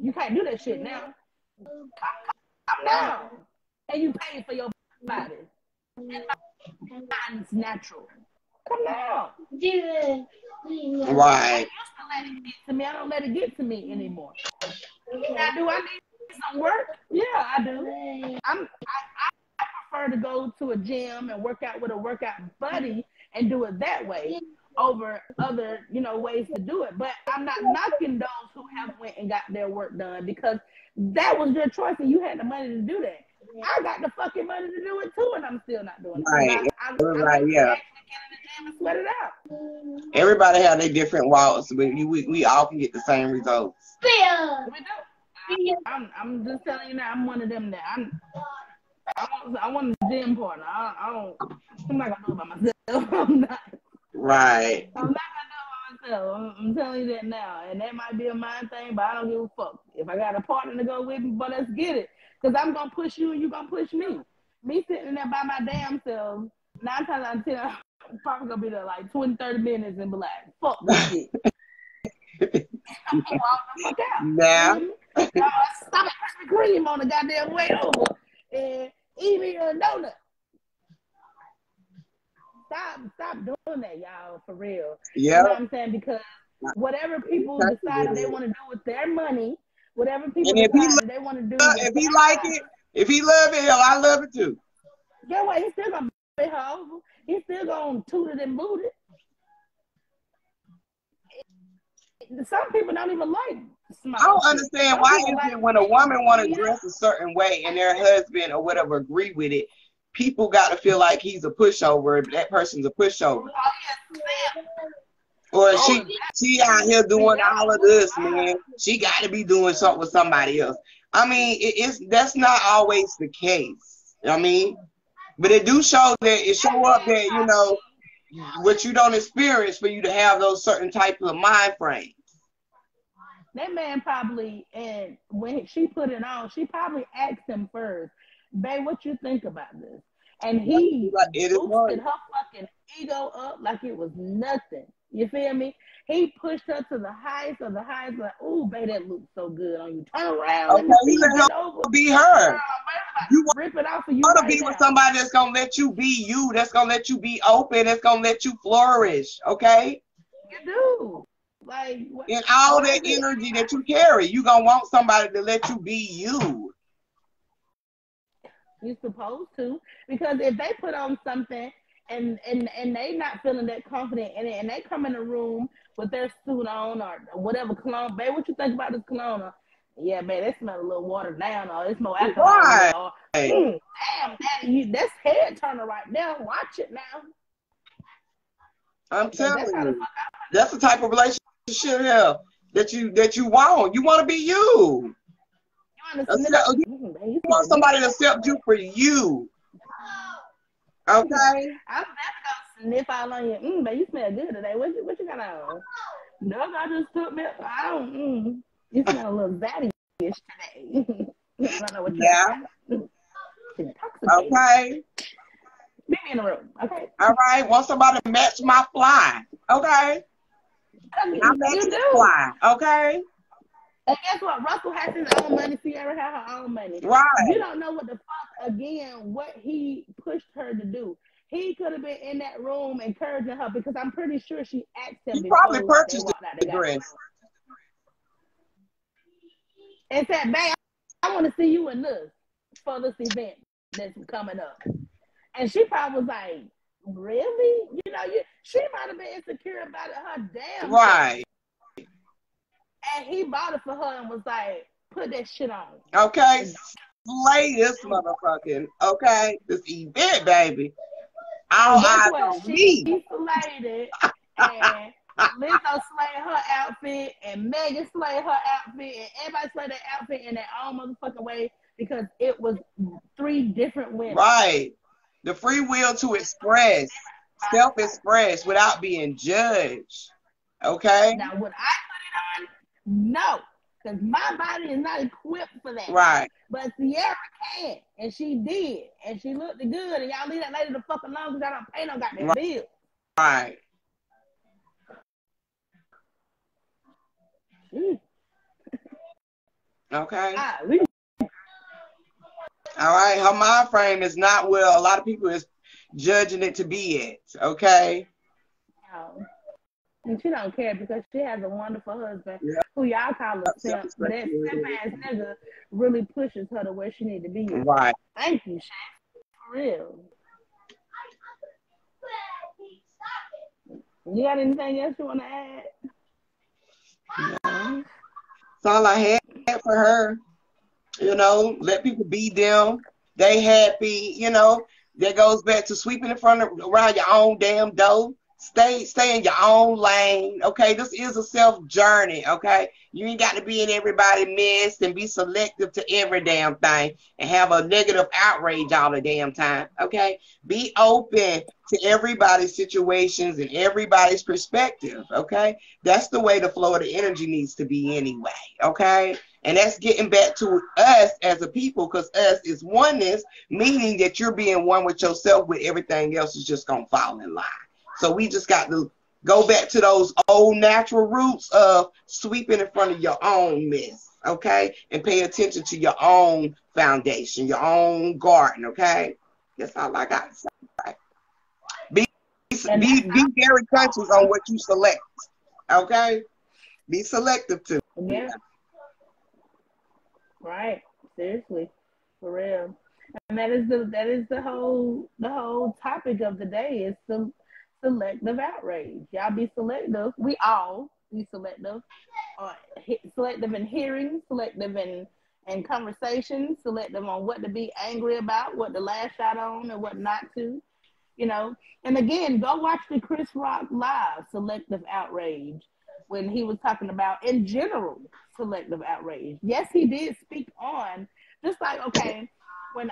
You can't do that shit now. Come down. And you pay for your body. And mine's natural. Come down. right. I used to let it get to me. I don't let it get to me anymore. Now, do I need some work? Yeah, I do. I prefer to go to a gym and work out with a workout buddy and do it that way over other, ways to do it. But I'm not knocking those who have went and got their work done because that was your choice and you had the money to do that. I got the fucking money to do it too, and I'm still not doing it. Right. I'm yeah. actually get in the gym and sweat it out. Everybody have their different walks, but we all can get the same results. We do. I'm just telling you now, I'm one of them that I want a gym partner. I'm not gonna do it by myself. I'm not. Right. I'm not gonna do it by myself. I'm telling you that now, and that might be a mind thing, but I don't give a fuck. If I got a partner to go with me, but let's get it. Because I'm going to push you and you going to push me. Me sitting there by my damn self, 9 times out of 10, I'm probably going to be there like 20, 30 minutes and be like, fuck this shit. I'm going to walk the fuck out. Now. Stop at Krispy Kreme on the goddamn way over and eat me a donut. Stop doing that, y'all, for real. Yeah. You know what I'm saying? Because whatever people decide they want to do with their money, whatever people decide they want to do. If he like it, if he love it, hell, I love it too. Yeah, well, he's still gonna be her over. He's still gonna toot it and boot it. Some people don't even like smart. I don't understand why is it when a woman want to dress a certain way and their husband or whatever agree with it, people got to feel like he's a pushover. If that person's a pushover. Or she out here doing all of this, man. She got to be doing something with somebody else. I mean, that's not always the case. I mean, but it do show that it show up that what you don't experience for you to have those certain types of mind frames. That man probably, and when she put it on, she probably asked him first, "Babe, what you think about this?" And he boosted her fucking ego up like it was nothing. You feel me? He pushed her to the highest of the highest, like, "Ooh, babe, that looks so good on you. Turn around, okay, you let her be her. You rip it off of you. Want to be with somebody that's gonna let you be you. That's gonna let you be open. That's gonna let you flourish. Okay. You do. Like, and all that energy that you carry, you gonna want somebody to let you be you. You're supposed to, because if they put on something and they not feeling that confident in it, and they come in the room with their suit on or whatever cologne, babe, what you think about this cologne? Or, yeah, man, that smell a little watered down, or it's more alcohol. Right. Or, damn, daddy, that's head turner right there. Watch it now. I'm telling you, that's the type of relationship that you want. You want to be you. You want somebody to accept you for you. Okay. I'm gonna sniff all on you. But you smell good today. What you got on? No, I just took me. I don't. You smell a little zaddy-ish today. I don't know what you got. Okay. Meet me in the room. Okay. All right. Want somebody to match my fly? Okay. I match the fly. Okay. And guess what? Russell has his own money. Sierra had her own money. Right. You don't know what the fuck, again, what he pushed her to do. He could have been in that room encouraging her, because I'm pretty sure she asked him. He probably purchased the dress. And said, "Babe, I want to see you in this for this event that's coming up." And she probably was like, "Really? She might have been insecure about it her damn right. And he bought it for her and was like, "Put that shit on." Okay. slay this motherfucking, okay, this event, baby. All And guess eyes what? on She me. slayed it, and Lizzo slayed her outfit, and Megan slayed her outfit, and everybody slayed their outfit in their own motherfucking way because it was 3 different women. Right. The free will to express, self-express without being judged. Okay? Now, would I put it on? No, because my body is not equipped for that. Right. But Sierra can, and she did, and she looked good, and y'all leave that lady the fuck alone because y'all don't pay no goddamn bills. Right. Okay. All right. Her mind frame is not where a lot of people is judging it to be at. Okay. And she don't care because she has a wonderful husband who y'all call a simp, but that simp ass nigga really pushes her to where she need to be. Right. Thank you, Shay. For real. You got anything else you want to add? No. That's all I had for her. You know, let people be them. They happy. You know, that goes back to sweeping in front of around your own damn door. Stay in your own lane. Okay, this is a self journey. Okay, you ain't got to be in everybody's mess and be selective to every damn thing and have a negative outrage all the damn time. Okay, be open to everybody's situations and everybody's perspective. Okay, that's the way the flow of the energy needs to be anyway. Okay. And that's getting back to us as a people, because us is oneness, meaning that you're being one with yourself, with everything else is just going to fall in line. So we just got to go back to those old natural roots of sweeping in front of your own mess, okay? And pay attention to your own foundation, your own garden, okay? That's all I got to say. Be very conscious on what you select, okay? Be selective too. Yeah. Right. Seriously. For real. And that is the whole topic of the day is some selective outrage. Y'all be selective. We all be selective. Selective in hearing, selective in conversation, selective on what to be angry about, what to lash out on, and what not to. You know. And again, go watch the Chris Rock live, Selective Outrage, when he was talking about in general selective outrage. Yes, he did speak on just like when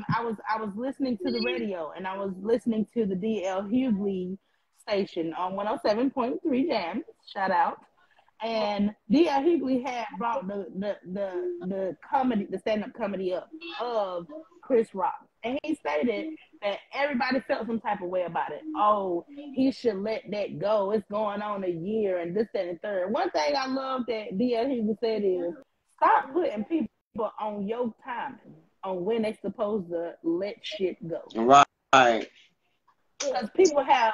I was listening to the radio and I was listening to the DL Hughley station on 107.3 Jam, shout out. And D.L. Hughley had brought the comedy, the stand-up comedy up of Chris Rock. And he stated that everybody felt some type of way about it. Oh, he should let that go. It's going on a year and this, that, and the third. One thing I love that D.L. Hughley said is, stop putting people on your timing on when they're supposed to let shit go. Right. Because people have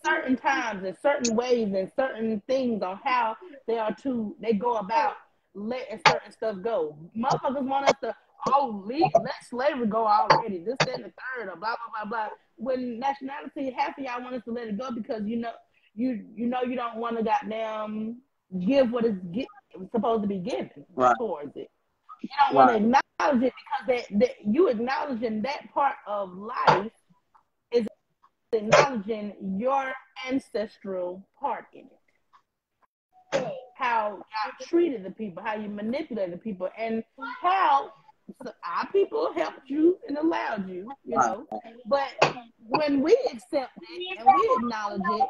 certain times and certain ways and certain things on how they go about letting certain stuff go. Motherfuckers want us to, let slavery go already, this, that, and the third, or blah, blah, blah, blah. When nationality, half of y'all want us to let it go because you don't want to goddamn give what is supposed to be given towards it. You don't want to acknowledge it because that you acknowledging that part of life is acknowledging your ancestral part in it. How y'all treated the people, how you manipulated the people, and how our people helped you and allowed you, you know. But when we accept it and we acknowledge it,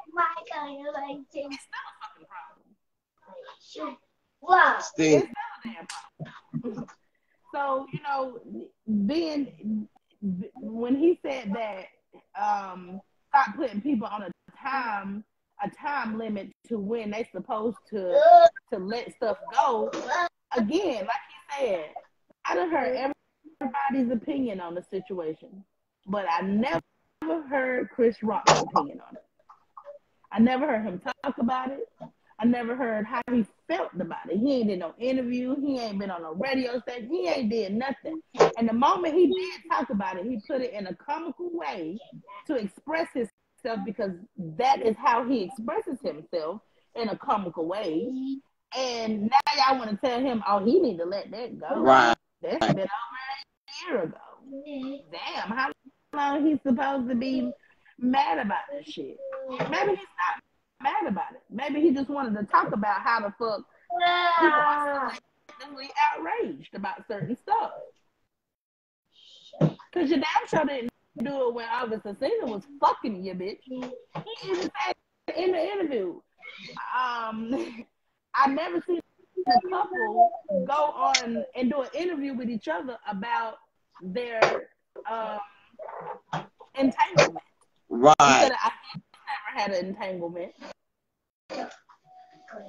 it's still a fucking problem. It's still a damn problem. So, when he said that, stop putting people on a time limit to when they're supposed to let stuff go. Again, like he said, I done heard everybody's opinion on the situation, but I never heard Chris Rock's opinion on it. I never heard him talk about it. I never heard how he felt about it. He ain't did no interview. He ain't been on a radio station. He ain't did nothing. And the moment he did talk about it, he put it in a comical way to express himself, because that is how he expresses himself, in a comical way. And now y'all want to tell him, he need to let that go. Right. That's been over year ago. Damn, how long he's supposed to be mad about this shit? Maybe he's not mad about it. Maybe he just wanted to talk about how the fuck people are selectively outraged about certain stuff. Because your damn show didn't do it when August Alsina was fucking you, bitch. He even said in the interview, I've never seen a couple go on and do an interview with each other about their entanglement. Right. He said, I never had an entanglement. Y'all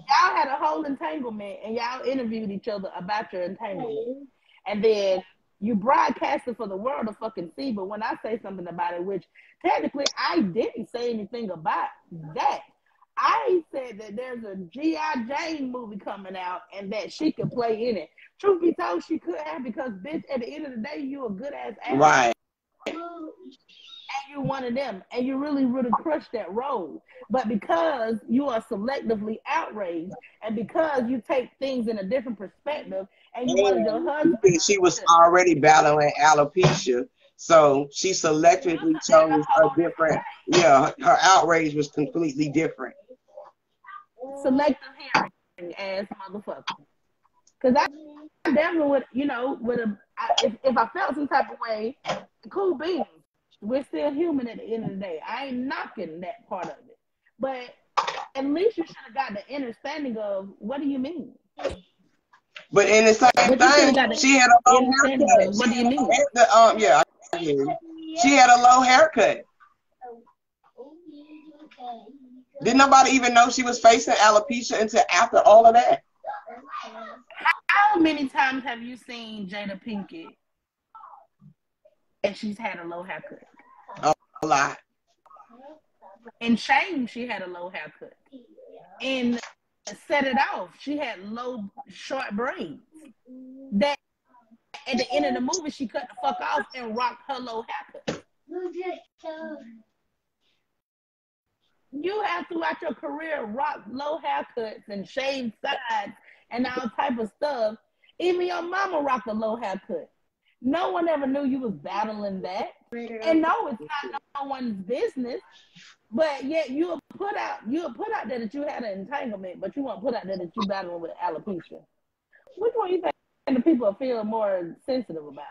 had a whole entanglement and y'all interviewed each other about your entanglement. And then you broadcast it for the world to fucking see. But when I say something about it, which technically I didn't say anything about that. I said that there's a G.I. Jane movie coming out and that she could play in it. Truth be told, she could have, because, bitch, at the end of the day, you a good-ass actor. Right. And you're one of them. And you really, really crushed that role. But because you are selectively outraged and because you take things in a different perspective and you wanted your husband... She was already battling alopecia. So she selectively chose a different... Yeah, her outrage was completely different. Selective hearing ass motherfucker. Because I definitely would, you know, if I felt some type of way, cool beans. We're still human at the end of the day. I ain't knocking that part of it. But at least you should have got the understanding of what do you mean? But in the same thing, she had a low haircut. What do you mean? Yeah, I hear you. She had a low haircut. Didn't nobody even know she was facing alopecia until after all of that? How many times have you seen Jada Pinkett and she's had a low haircut? A lot. In Shame, she had a low haircut. In Set It Off, she had low, short braids. That at the end of the movie, she cut the fuck off and rocked her low haircut. You have throughout your career rocked low haircuts and shaved sides and all type of stuff. Even your mama rocked a low haircut. No one ever knew you was battling that. And no, it's not no one's business. But yet you'll put out there that you had an entanglement, but you won't put out there that you battling with alopecia. Which one you think the people feel more sensitive about?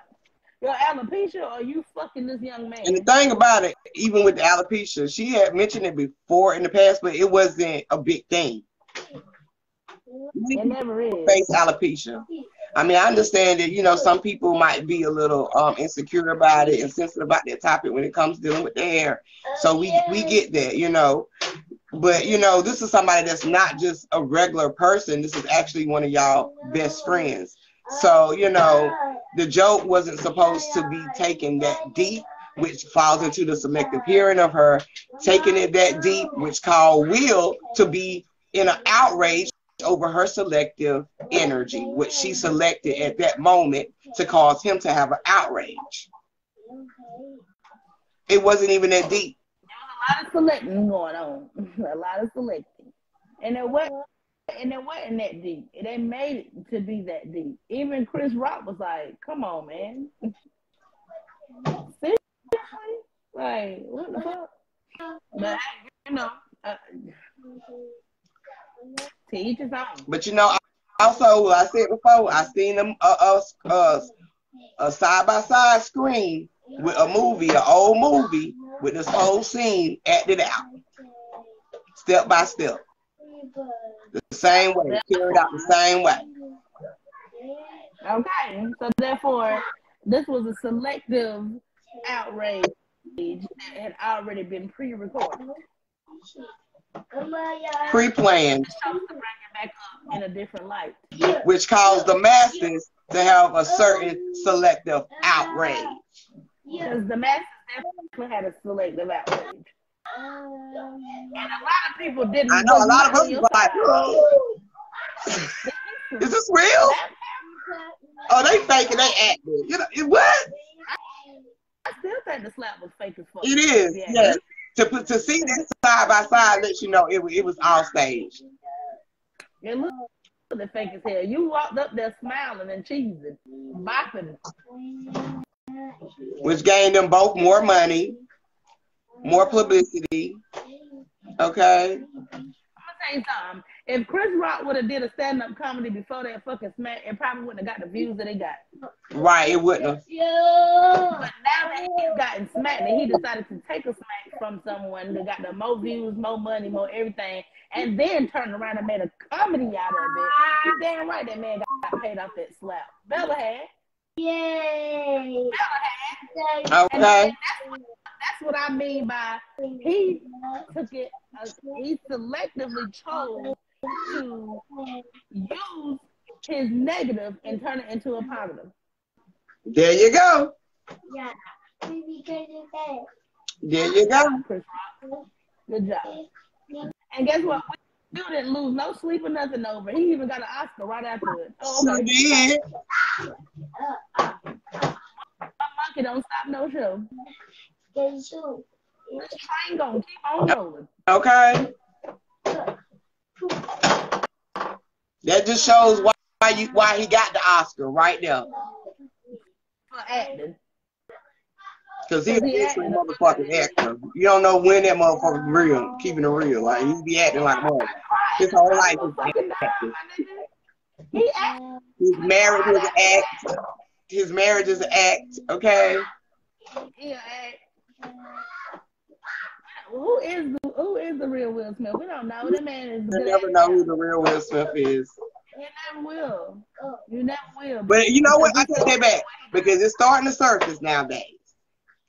Your alopecia or you fucking this young man? And the thing about it, even with the alopecia, she had mentioned it before in the past, but it wasn't a big thing. It never is. Face alopecia. I mean, I understand that, you know, some people might be a little insecure about it and sensitive about that topic when it comes to dealing with their hair. So we get that, you know. But, you know, this is somebody that's not just a regular person. This is actually one of y'all best friends. So, you know, the joke wasn't supposed to be taken that deep, which falls into the selective hearing of her taking it that deep, which caused Will to be in an outrage over her selective energy, which she selected at that moment to cause him to have an outrage. It wasn't even that deep. There was a lot of selecting going on. A lot of selecting. And it wasn't that deep. It ain't made it to be that deep. Even Chris Rock was like, come on, man. Seriously? Like, what the fuck? But, you know, to each his own. But, you know, also, I said before, I seen them a side-by-side screen with a movie, an old movie, with this whole scene acted out. Step by step. The same way, carried out the same way. Okay, so therefore, this was a selective outrage that had already been pre-recorded. Pre-planned. To bring it back up in a different light. Which caused the masses to have a certain selective outrage. Because the masses definitely had a selective outrage. And a lot of people didn't. I know a lot of us was like, oh. Is this real? Oh, they faking, they acting. You know, what? I still think the slap was fake as fuck. It is, yes. To see that side by side lets you know it was all staged. It looked fake as hell. You walked up there smiling and cheesing, bopping. which gained them both more money, more publicity. Okay. I'm gonna tell you something. If Chris Rock would have did a stand-up comedy before that fucking smack, it probably wouldn't have got the views that it got. Right, it wouldn't have. But now that he's gotten smacked, and he decided to take a smack from someone that got the more views, more money, more everything, and then turned around and made a comedy out of it. You damn right that man got paid off that slap. Bella had. Yay! Bella had. Okay. And that's what I mean by he took it. He selectively chose to use his negative and turn it into a positive. There you go. Yeah. There you go. Chris Rock. Good job. And guess what? We didn't lose no sleep or nothing over. He even got an Oscar right after it. Oh, So did. My monkey don't stop no show. This train gonna keep on rolling. Okay. That just shows why he got the Oscar right there. For acting. Because he's a motherfucking actor. You don't know when that motherfucker's real, keeping it real. Like, he be acting like more. His whole life is acting. His marriage is an act. His marriage is an act, okay? Yeah, who is the real Will Smith? We don't know. That man is good. You never know who the real Will Smith is. You never will. You never will. But you know what? I take that back. Because it's starting to surface nowadays.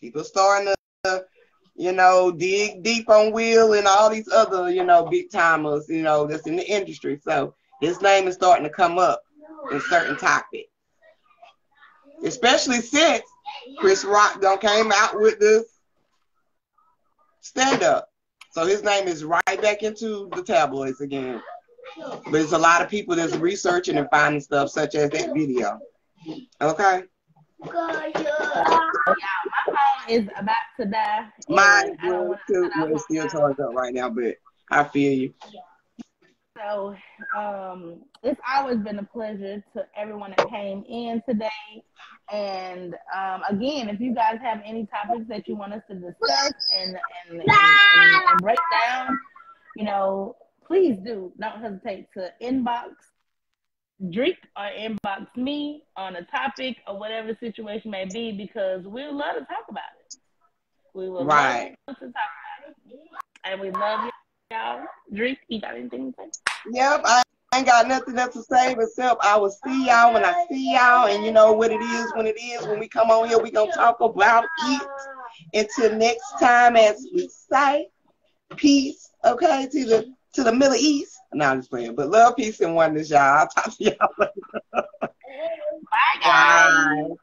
People starting to, dig deep on Will and all these other, big timers, that's in the industry. So his name is starting to come up in certain topics. Especially since Chris Rock came out with this stand-up. So his name is right back into the tabloids again. But there's a lot of people that's researching and finding stuff such as that video. Okay? My phone is about to die. Mine will too. It's still charged up right now, but I feel you. So it's always been a pleasure to everyone that came in today. And again, if you guys have any topics that you want us to discuss and break down, please do. Don't hesitate to inbox Drake or inbox me on a topic or whatever the situation may be, because we would love to talk about it. We would love to talk about it. And we love y'all. Drake, you got anything to say? Yep, I ain't got nothing else to say except I will see y'all when I see y'all, and you know what it is when it is. When we come on here, we gonna talk about it. Until next time, as we say, peace, okay, to the Middle East. No, I'm just playing. But love, peace, and oneness, y'all. I'll talk to y'all later. Bye, guys. Bye.